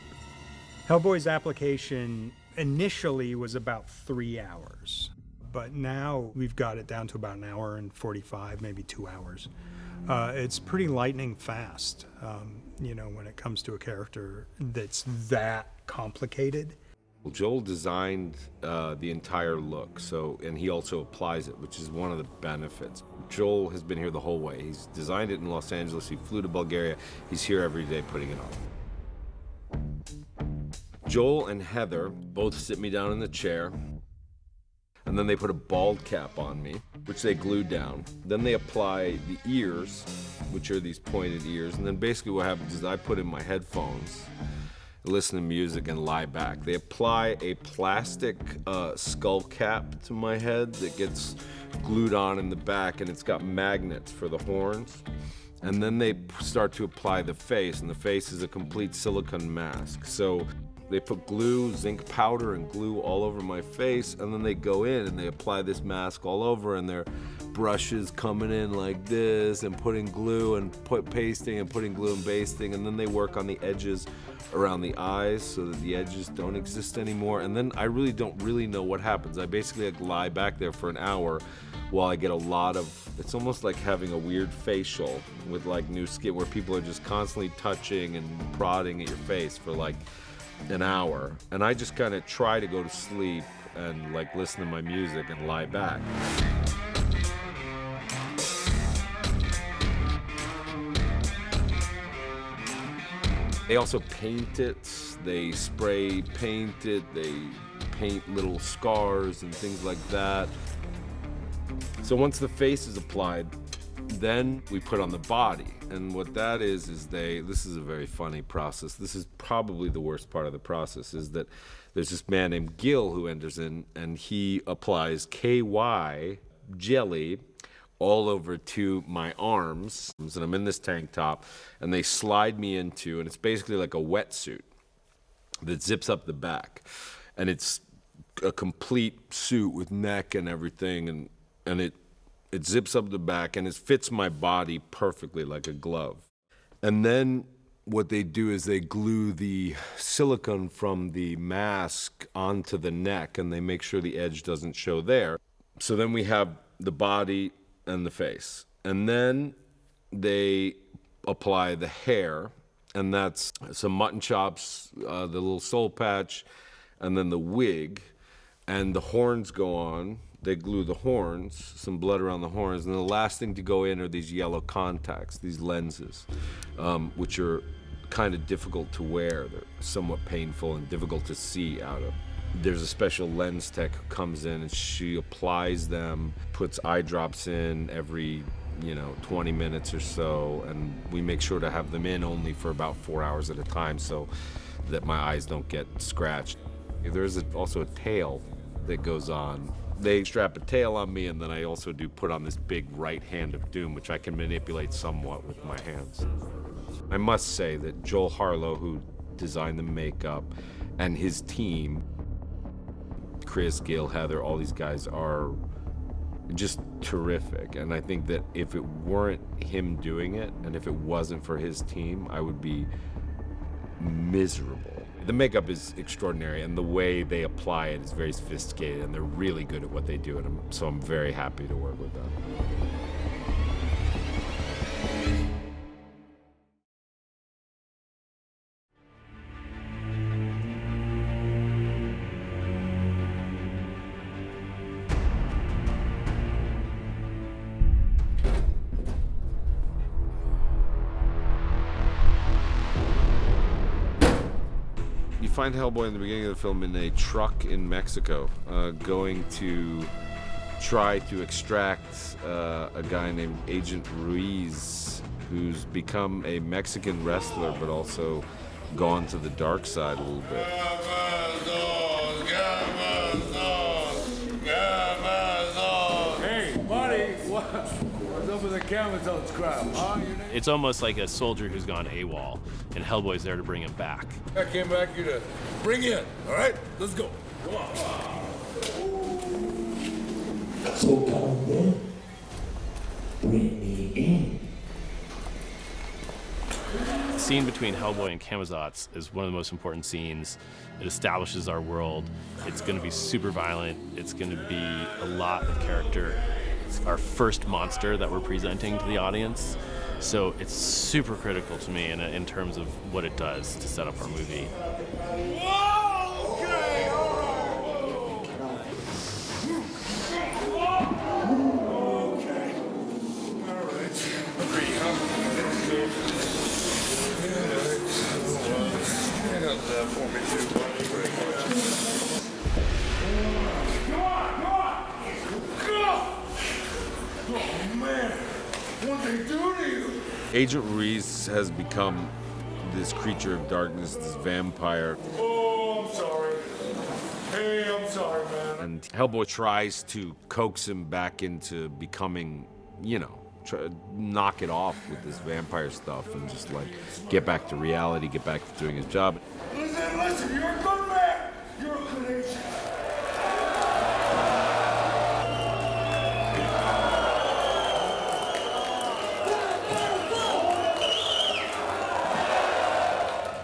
Hellboy's application initially was about 3 hours, but now we've got it down to about an hour and 45, maybe 2 hours. It's pretty lightning fast, when it comes to a character that's that complicated. Well, Joel designed the entire look, and he also applies it, which is one of the benefits. Joel has been here the whole way. He's designed it in Los Angeles. He flew to Bulgaria. He's here every day putting it on. Joel and Heather both sit me down in the chair, and then they put a bald cap on me, which they glue down. Then they apply the ears, which are these pointed ears, and then basically what happens is I put in my headphones, listen to music, and lie back. They apply a plastic skull cap to my head that gets glued on in the back, and it's got magnets for the horns. And then they start to apply the face, and the face is a complete silicone mask. So they put glue, zinc powder, and glue all over my face, and then they go in and they apply this mask all over, and their brushes coming in like this and putting glue and pasting and putting glue and basting, and then they work on the edges around the eyes so that the edges don't exist anymore. And then I really don't know what happens. I basically lie back there for an hour while I get a lot of, it's almost like having a weird facial with like new skin where people are just constantly touching and prodding at your face for like an hour, and I just kind of try to go to sleep and like listen to my music and lie back. They also paint it, they spray paint it, they paint little scars and things like that. So once the face is applied, then we put on the body. And what that is this is a very funny process. This is probably the worst part of the process, is that there's this man named Gil who enters in, and he applies KY jelly all over to my arms. And I'm in this tank top, and they slide me into, and it's basically like a wetsuit that zips up the back. And it's a complete suit with neck and everything, and it zips up the back, and it fits my body perfectly like a glove. And then what they do is they glue the silicone from the mask onto the neck, and they make sure the edge doesn't show there. So then we have the body and the face. And then they apply the hair, and that's some mutton chops, the little soul patch, and then the wig, and the horns go on. They glue the horns, some blood around the horns, and the last thing to go in are these yellow contacts, these lenses, which are kind of difficult to wear. They're somewhat painful and difficult to see out of. There's a special lens tech who comes in and she applies them, puts eye drops in every 20 minutes or so, and we make sure to have them in only for about 4 hours at a time so that my eyes don't get scratched. There's also a tail that goes on. They strap a tail on me, and then I also do put on this big right hand of doom, which I can manipulate somewhat with my hands. I must say that Joel Harlow, who designed the makeup, and his team, Chris, Gil, Heather, all these guys are just terrific. And I think that if it weren't him doing it, and if it wasn't for his team, I would be miserable. The makeup is extraordinary, and the way they apply it is very sophisticated, and they're really good at what they do, and so I'm very happy to work with them. You find Hellboy in the beginning of the film in a truck in Mexico, going to try to extract a guy named Agent Ruiz, who's become a Mexican wrestler, but also gone to the dark side a little bit. Hey, buddy, what's up with the cameras on crowd, huh? It's almost like a soldier who's gone AWOL, and Hellboy's there to bring him back. I came back here to bring you in, all right? Let's go. Come on. So come then, bring me in. The scene between Hellboy and Camazotz is one of the most important scenes. It establishes our world. It's going to be super violent. It's going to be a lot of character. It's our first monster that we're presenting to the audience. So it's super critical to me in terms of what it does to set up our movie. Agent Ruiz has become this creature of darkness, this vampire. Oh, I'm sorry. Hey, I'm sorry, man. And Hellboy tries to coax him back into becoming, knock it off with this vampire stuff and just get back to reality, get back to doing his job. Listen, you're a good man. You're a good agent.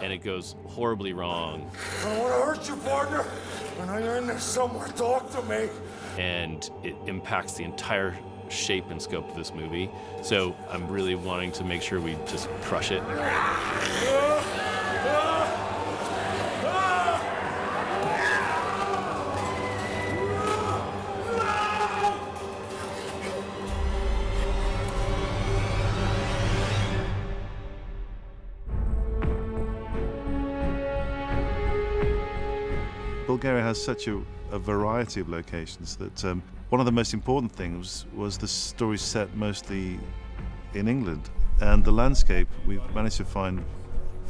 And it goes horribly wrong. I don't want to hurt you, partner. When you're in there somewhere, talk to me. And it impacts the entire shape and scope of this movie. So I'm really wanting to make sure we just crush it. Bulgaria has such a variety of locations that one of the most important things was the story set mostly in England. And the landscape, we've managed to find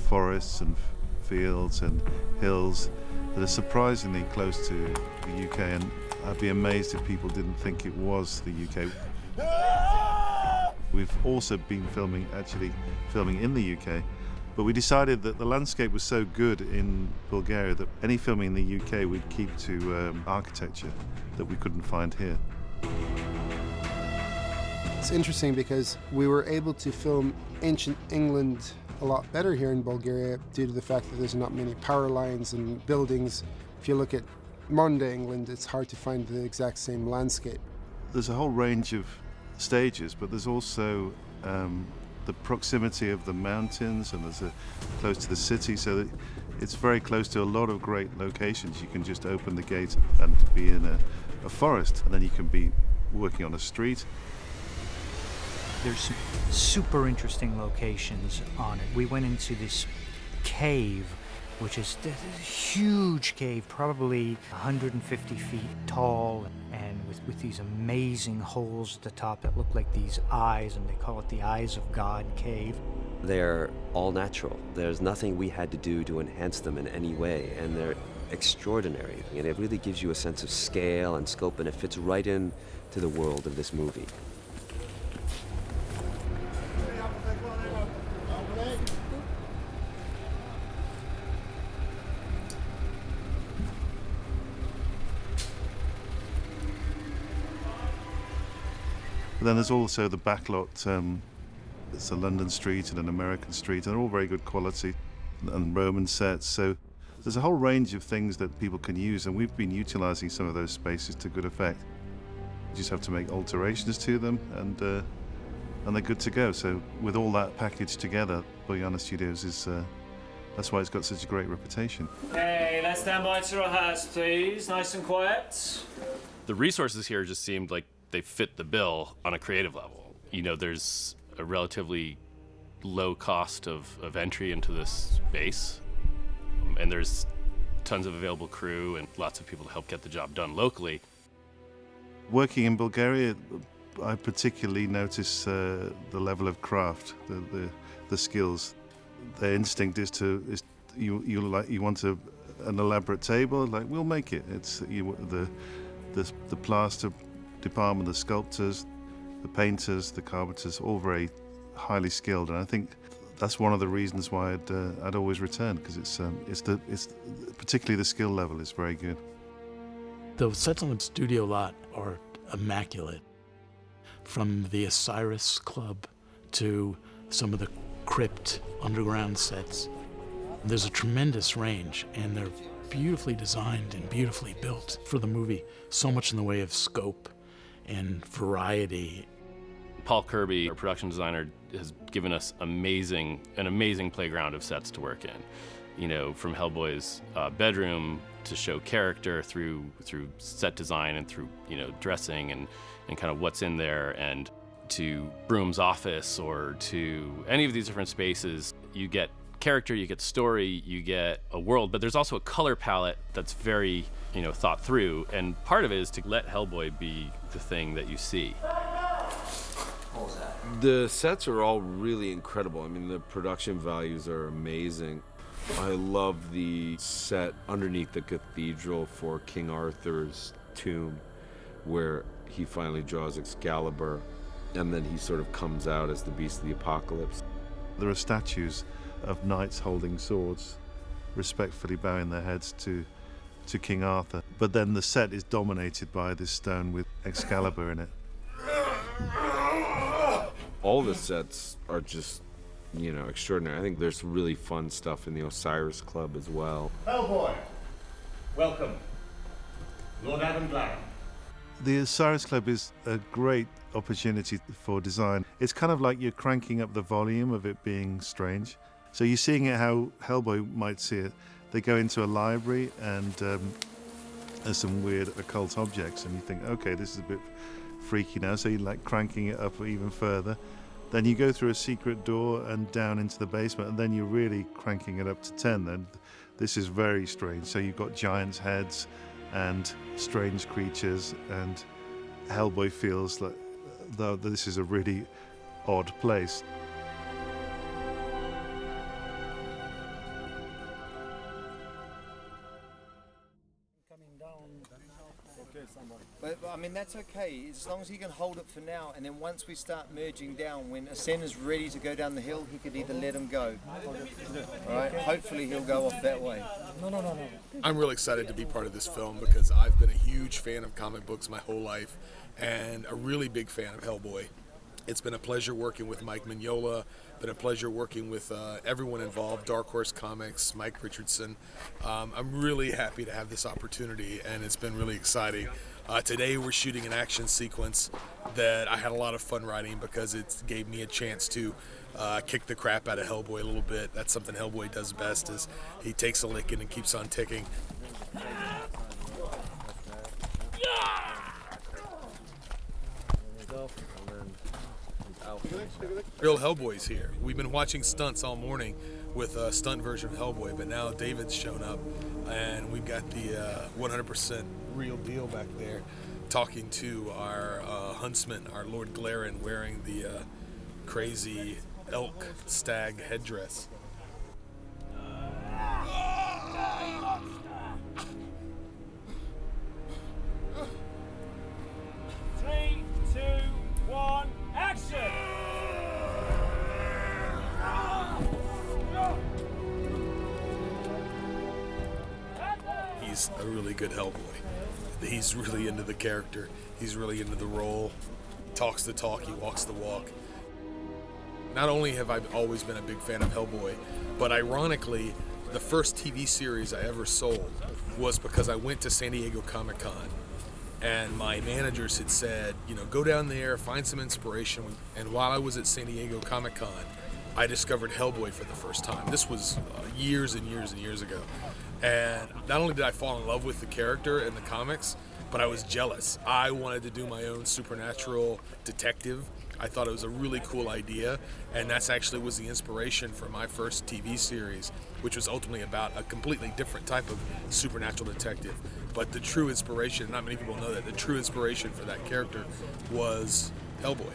forests and fields and hills that are surprisingly close to the UK, and I'd be amazed if people didn't think it was the UK. We've also been filming in the UK, but we decided that the landscape was so good in Bulgaria that any filming in the UK we'd keep to architecture that we couldn't find here. It's interesting because we were able to film ancient England a lot better here in Bulgaria due to the fact that there's not many power lines and buildings. If you look at modern day England, it's hard to find the exact same landscape. There's a whole range of stages, but there's also the proximity of the mountains, and there's close to the city, so that it's very close to a lot of great locations. You can just open the gate and be in a forest, and then you can be working on a street. There's some super interesting locations on it. We went into this cave, which is this huge cave, probably 150 feet tall, and with these amazing holes at the top that look like these eyes, and they call it the Eyes of God cave. They're all natural. There's nothing we had to do to enhance them in any way, and they're extraordinary. And it really gives you a sense of scale and scope, and it fits right in to the world of this movie. But then there's also the backlot. It's a London street and an American street, and they're all very good quality, and Roman sets. So there's a whole range of things that people can use, and we've been utilizing some of those spaces to good effect. You just have to make alterations to them, and they're good to go. So with all that packaged together, Boyana Studios is, that's why it's got such a great reputation. Okay, let's stand by to rehearse, please. Nice and quiet. The resources here just seemed like they fit the bill on a creative level. You know, there's a relatively low cost of entry into this space, and there's tons of available crew and lots of people to help get the job done locally. Working in Bulgaria, I particularly notice the level of craft, the skills. Their instinct is you want an elaborate table, like we'll make it. It's the plaster department, the sculptors, the painters, the carpenters, all very highly skilled, and I think that's one of the reasons why I'd always return, because it's particularly the skill level is very good. The sets on the studio lot are immaculate, from the Osiris Club to some of the crypt underground sets. There's a tremendous range, and they're beautifully designed and beautifully built for the movie. So much in the way of scope and variety. Paul Kirby, our production designer, has given us an amazing playground of sets to work in. You know, from Hellboy's bedroom to show character through set design and through, you know, dressing and kind of what's in there, and to Broom's office or to any of these different spaces. You get character, you get story, you get a world, but there's also a color palette that's very, you know, thought through, and part of it is to let Hellboy be the thing that you see. The sets are all really incredible. I mean, the production values are amazing. I love the set underneath the cathedral for King Arthur's tomb, where he finally draws Excalibur, and then he sort of comes out as the Beast of the Apocalypse. There are statues of knights holding swords, respectfully bowing their heads to King Arthur. But then the set is dominated by this stone with Excalibur in it. All the sets are just, you know, extraordinary. I think there's really fun stuff in the Osiris Club as well. Hellboy, welcome. Lord Avenglar. The Osiris Club is a great opportunity for design. It's kind of like you're cranking up the volume of it being strange. So you're seeing it how Hellboy might see it. They go into a library and there's some weird occult objects, and you think, okay, this is a bit freaky now, so you're like cranking it up even further. Then you go through a secret door and down into the basement, and then you're really cranking it up to 10. Then this is very strange. So you've got giants' heads and strange creatures, and Hellboy feels like though this is a really odd place. But I mean, that's okay, as long as he can hold it for now, and then once we start merging down, when Asenna's ready to go down the hill, he could either let him go. All right, hopefully he'll go off that way. No. I'm really excited to be part of this film because I've been a huge fan of comic books my whole life and a really big fan of Hellboy. It's been a pleasure working with Mike Mignola, been a pleasure working with everyone involved, Dark Horse Comics, Mike Richardson. I'm really happy to have this opportunity, and it's been really exciting. Today we're shooting an action sequence that I had a lot of fun writing because it gave me a chance to kick the crap out of Hellboy a little bit. That's something Hellboy does best, is he takes a licking and keeps on ticking. Real Hellboy's here. We've been watching stunts all morning with a stunt version of Hellboy, but now David's shown up, and we've got the 100% real deal back there, talking to our huntsman, our Lord Glaren, wearing the crazy elk stag headdress. Three, two, one, action! He's a really good Hellboy. He's really into the character. He's really into the role. He talks the talk, he walks the walk. Not only have I always been a big fan of Hellboy, but ironically, the first TV series I ever sold was because I went to San Diego Comic-Con, and my managers had said, you know, go down there, find some inspiration. And while I was at San Diego Comic-Con, I discovered Hellboy for the first time. This was years and years and years ago. And not only did I fall in love with the character and the comics, but I was jealous. I wanted to do my own supernatural detective. I thought it was a really cool idea, and that's actually was the inspiration for my first TV series, which was ultimately about a completely different type of supernatural detective. But the true inspiration, not many people know that, the true inspiration for that character was Hellboy.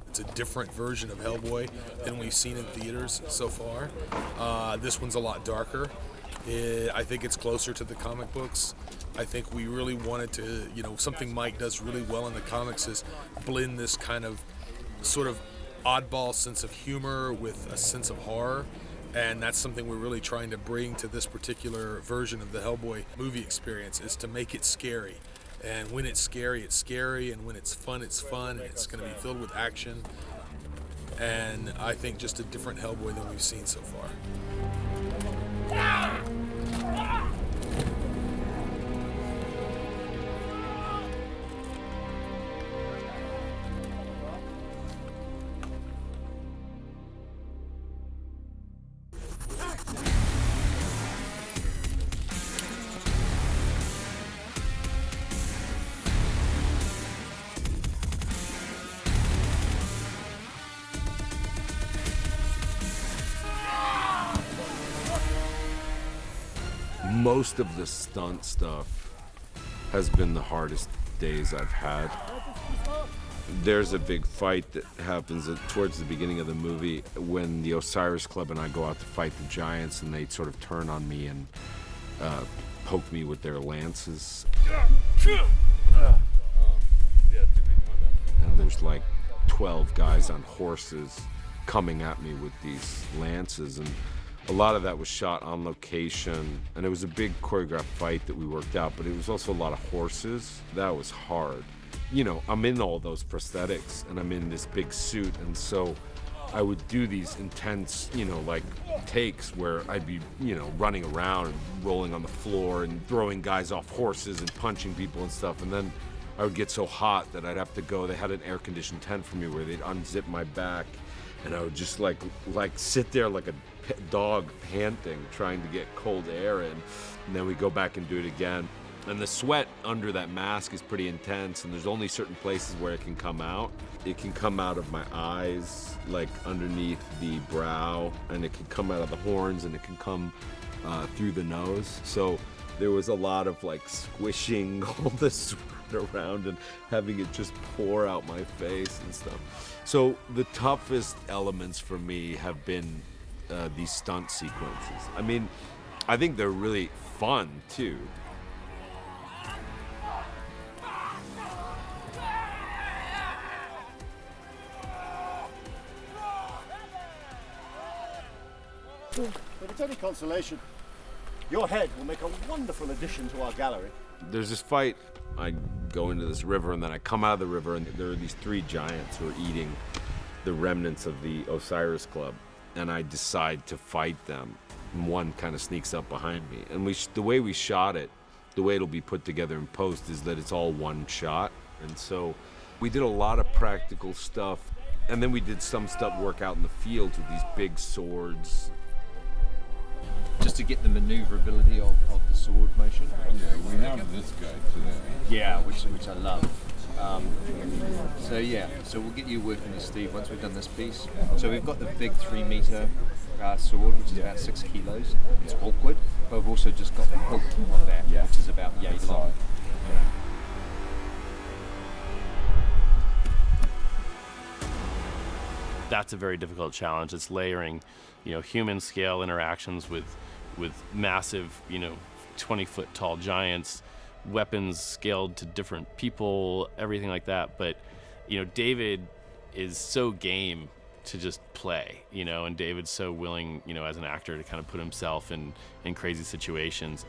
It's a different version of Hellboy than we've seen in theaters so far. This one's a lot darker. I think it's closer to the comic books. I think we really wanted to, you know, something Mike does really well in the comics is blend this kind of sort of oddball sense of humor with a sense of horror. And that's something we're really trying to bring to this particular version of the Hellboy movie experience, is to make it scary. And when it's scary, and when it's fun, and it's going to be filled with action. And I think just a different Hellboy than we've seen so far. Most of the stunt stuff has been the hardest days I've had. There's a big fight that happens towards the beginning of the movie when the Osiris Club and I go out to fight the giants, and they sort of turn on me and poke me with their lances. And there's like 12 guys on horses coming at me with these lances, and a lot of that was shot on location, and it was a big choreographed fight that we worked out, but it was also a lot of horses. That was hard. You know, I'm in all those prosthetics, and I'm in this big suit, and so I would do these intense, you know, like takes where I'd be, you know, running around and rolling on the floor and throwing guys off horses and punching people and stuff, and then I would get so hot that I'd have to go. They had an air-conditioned tent for me where they'd unzip my back, and I would just like sit there like a dog panting, trying to get cold air in, and then we go back and do it again. And the sweat under that mask is pretty intense, and there's only certain places where it can come out. It can come out of my eyes, like underneath the brow, and it can come out of the horns, and it can come through the nose. So there was a lot of like squishing all the sweat around and having it just pour out my face and stuff. So the toughest elements for me have been these stunt sequences. I mean, I think they're really fun too. If it's any consolation, your head will make a wonderful addition to our gallery. There's this fight. I go into this river, and then I come out of the river, and there are these three giants who are eating the remnants of the Osiris Club, and I decide to fight them. And one kind of sneaks up behind me, and the way we shot it, the way it'll be put together in post, is that it's all one shot. And so we did a lot of practical stuff And then we did some stuff work out in the fields with these big swords. Just to get the maneuverability of the sword motion. Yeah, we have this guy today. Yeah, which I love. So we'll get you working with Steve once we've done this piece. So we've got the big 3-meter sword, which is about 6 kilos. It's awkward, but we've also just got the hilt of that, which is about yay long. That's a very difficult challenge. It's layering, human scale interactions with massive, 20-foot tall giants, weapons scaled to different people, everything like that. But, David is so game to just play, and David's so willing, as an actor to kind of put himself in crazy situations.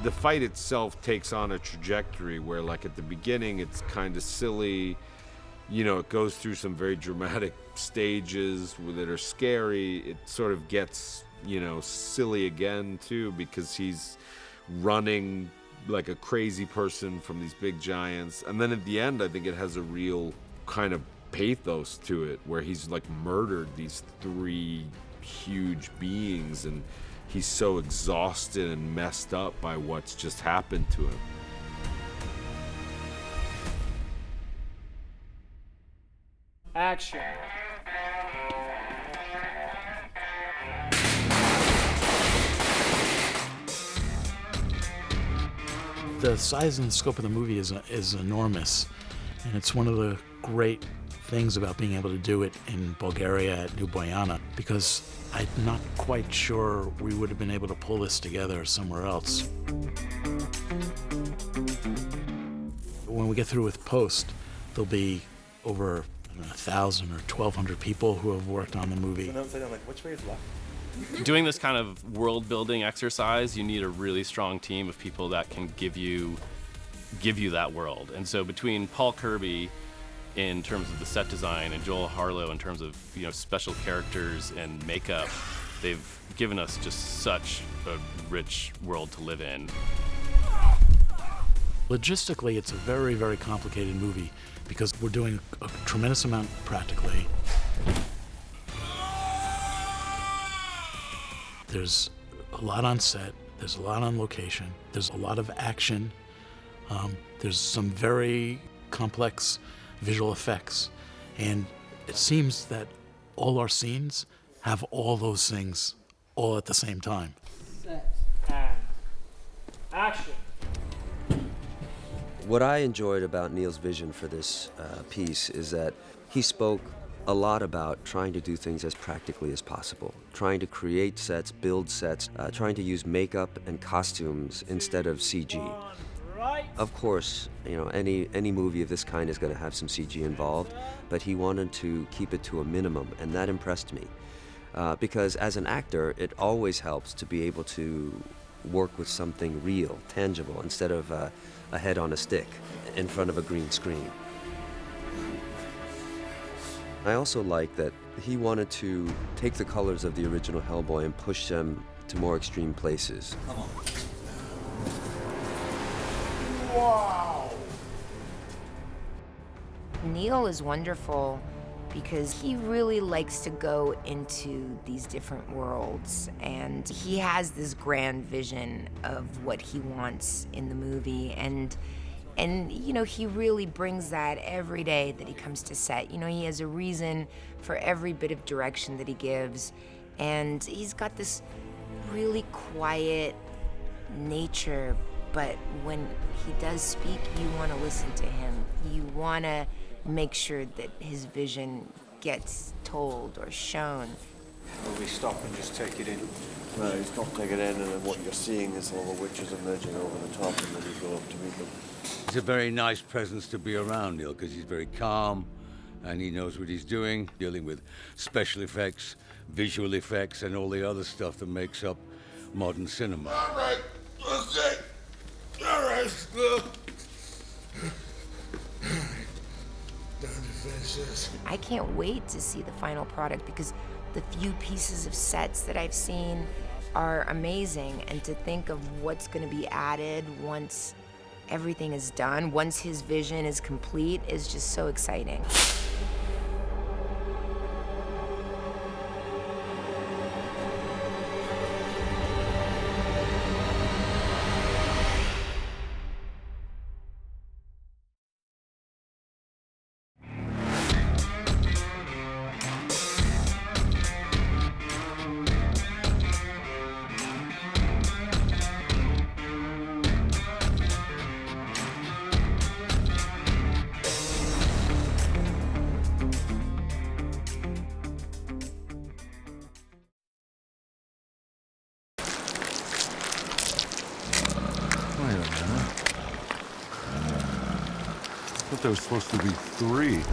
The fight itself takes on a trajectory where, like, at the beginning it's kind of silly, it goes through some very dramatic stages that are scary. It sort of gets, silly again too, because he's running like a crazy person from these big giants. And then at the end, I think it has a real kind of pathos to it, where he's like murdered these 3 huge beings, and he's so exhausted and messed up by what's just happened to him. Action. The size and the scope of the movie is enormous, and it's one of the great things about being able to do it in Bulgaria at New Bojana, because I'm not quite sure we would have been able to pull this together somewhere else. When we get through with post, there'll be over 1,000 or 1,200 people who have worked on the movie. So now I'm like, which way is left? Doing this kind of world-building exercise, you need a really strong team of people that can give you that world. And so between Paul Kirby in terms of the set design and Joel Harlow in terms of special characters and makeup, they've given us just such a rich world to live in. Logistically, it's a very, very complicated movie because we're doing a tremendous amount practically. There's a lot on set, there's a lot on location, there's a lot of action, there's some very complex visual effects, and it seems that all our scenes have all those things all at the same time. Set and action. What I enjoyed about Neil's vision for this piece is that he spoke a lot about trying to do things as practically as possible, trying to create sets, build sets, trying to use makeup and costumes instead of CG. Of course, any movie of this kind is going to have some CG involved, but he wanted to keep it to a minimum, and that impressed me. Because as an actor, it always helps to be able to work with something real, tangible, instead of a head on a stick in front of a green screen. I also like that he wanted to take the colors of the original Hellboy and push them to more extreme places. Come on. Wow! Neil is wonderful because he really likes to go into these different worlds, and he has this grand vision of what he wants in the movie, and he really brings that every day that he comes to set. He has a reason for every bit of direction that he gives, and he's got this really quiet nature, but when he does speak, you want to listen to him. You want to make sure that his vision gets told or shown. Will we stop and just take it in? No, you stop, take it in, and then what you're seeing is all the witches emerging over the top, and then you go up to meet them. He's a very nice presence to be around, Neil, because he's very calm, and he knows what he's doing, dealing with special effects, visual effects, and all the other stuff that makes up modern cinema. All right, okay. All right, look. Time to finish this. I can't wait to see the final product because the few pieces of sets that I've seen are amazing, and to think of what's going to be added once everything is done, once his vision is complete, is just so exciting. Wait a minute. I thought there was supposed to be 3.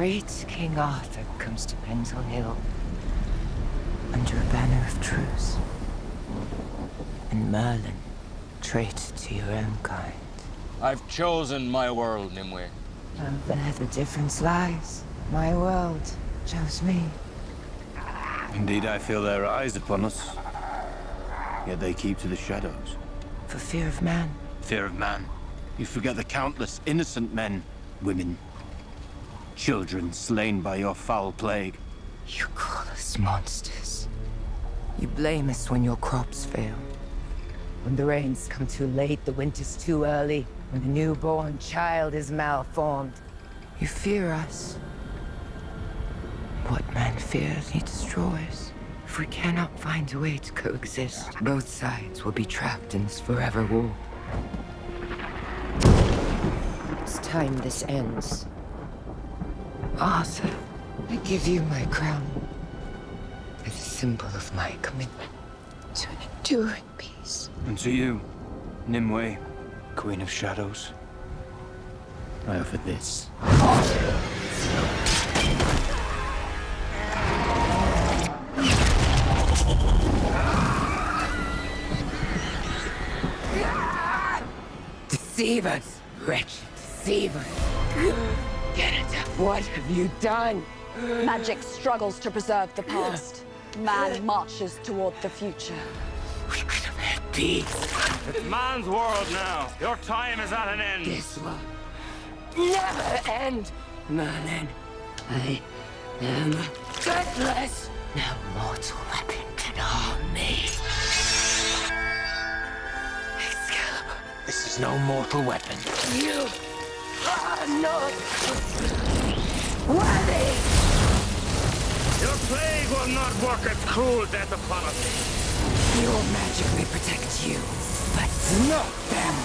great King Arthur comes to Pendle Hill under a banner of truce. And Merlin, traitor to your own kind. I've chosen my world, Nimue. There the difference lies. My world chose me. Indeed, I feel their eyes upon us. Yet they keep to the shadows. For fear of man. Fear of man. You forget the countless innocent men, women, children slain by your foul plague. You call us monsters. You blame us when your crops fail. When the rains come too late, the winter's too early, when the newborn child is malformed. You fear us. What man fears, he destroys. If we cannot find a way to coexist, both sides will be trapped in this forever war. It's time this ends. Arthur, I give you my crown as a symbol of my commitment to an enduring peace. And to you, Nimue, Queen of Shadows, I offer this. Deceivers! Wretched deceivers! Get it! What have you done? Magic struggles to preserve the past. Man marches toward the future. We could have had peace. It's man's world now. Your time is at an end. This will never end. Merlin, I am deathless. No mortal weapon can harm me. Excalibur. This is no mortal weapon. You are not worthy. Your plague will not work its cruel death upon us. Your magic may protect you, but not them.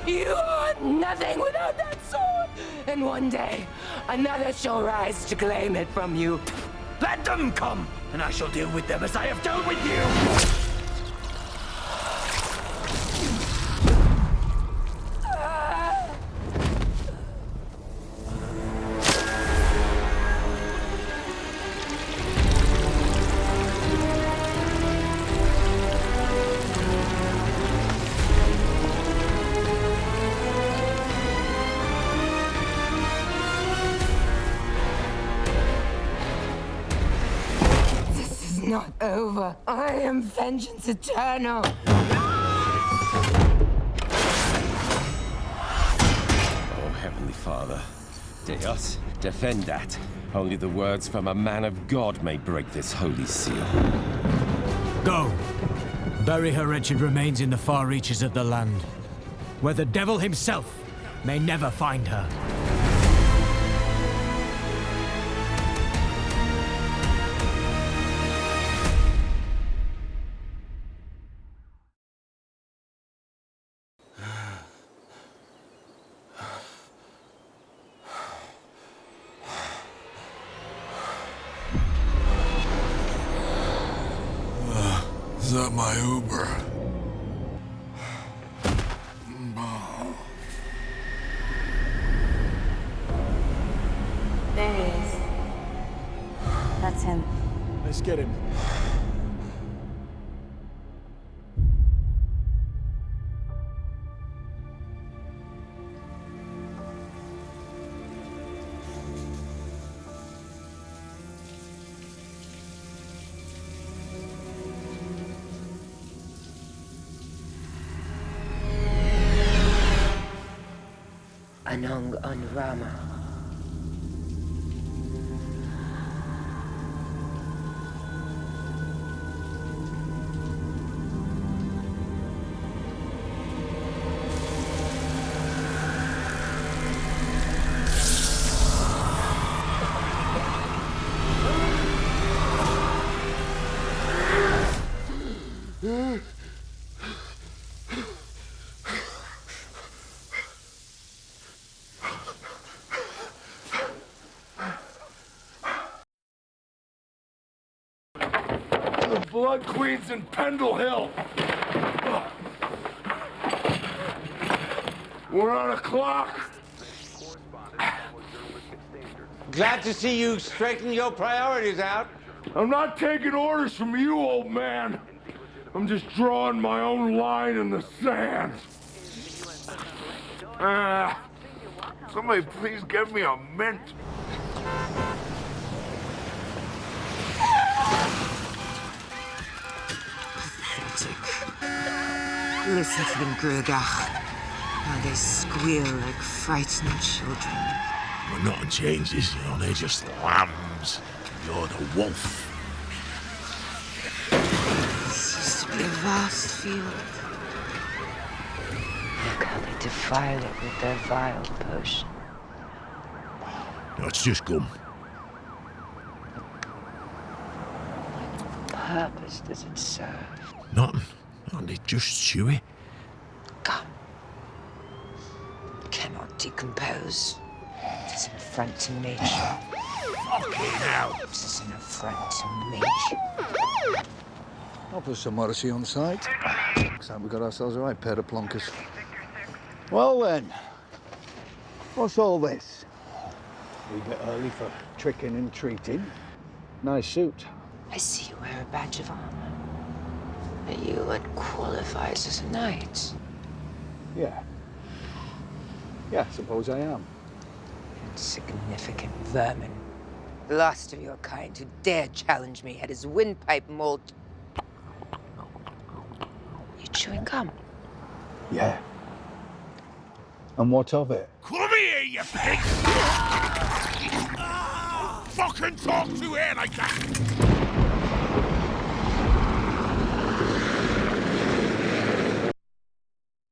You are nothing without that sword. And one day, another shall rise to claim it from you. Let them come, and I shall deal with them as I have dealt with you. Not over. I am vengeance eternal. Oh, Heavenly Father, Deus, defend that. Only the words from a man of God may break this holy seal. Go. Bury her wretched remains in the far reaches of the land, where the devil himself may never find her. Is that my Uber? There he is. That's him. Let's get him. Anung Anurama. The Blood Queen's in Pendle Hill. We're on a clock. Glad to see you straighten your priorities out. I'm not taking orders from you, old man. I'm just drawing my own line in the sand. Somebody please give me a mint. Listen to them, Grugach. How they squeal like frightened children. We're not in changes, you know, they're just lambs. You're the wolf. This used to be a vast field. Look how they defile it with their vile potion. That's just gum. What purpose does it serve? Nothing. They just chew it. Cannot decompose. It is an affront to nature. Fucking hell. This is an affront to nature. I'll put some modesty on the side. Looks like we got ourselves a right pair of plonkers. Well then, what's all this? A bit early for tricking and treating. Nice suit. I see you wear a badge of honor. Are you what qualifies as a knight? Yeah. Yeah, suppose I am. Insignificant vermin. The last of your kind who dare challenge me had his windpipe mauled. You chewing gum? Yeah. And what of it? Come here, you pig! Fucking talk to her like that!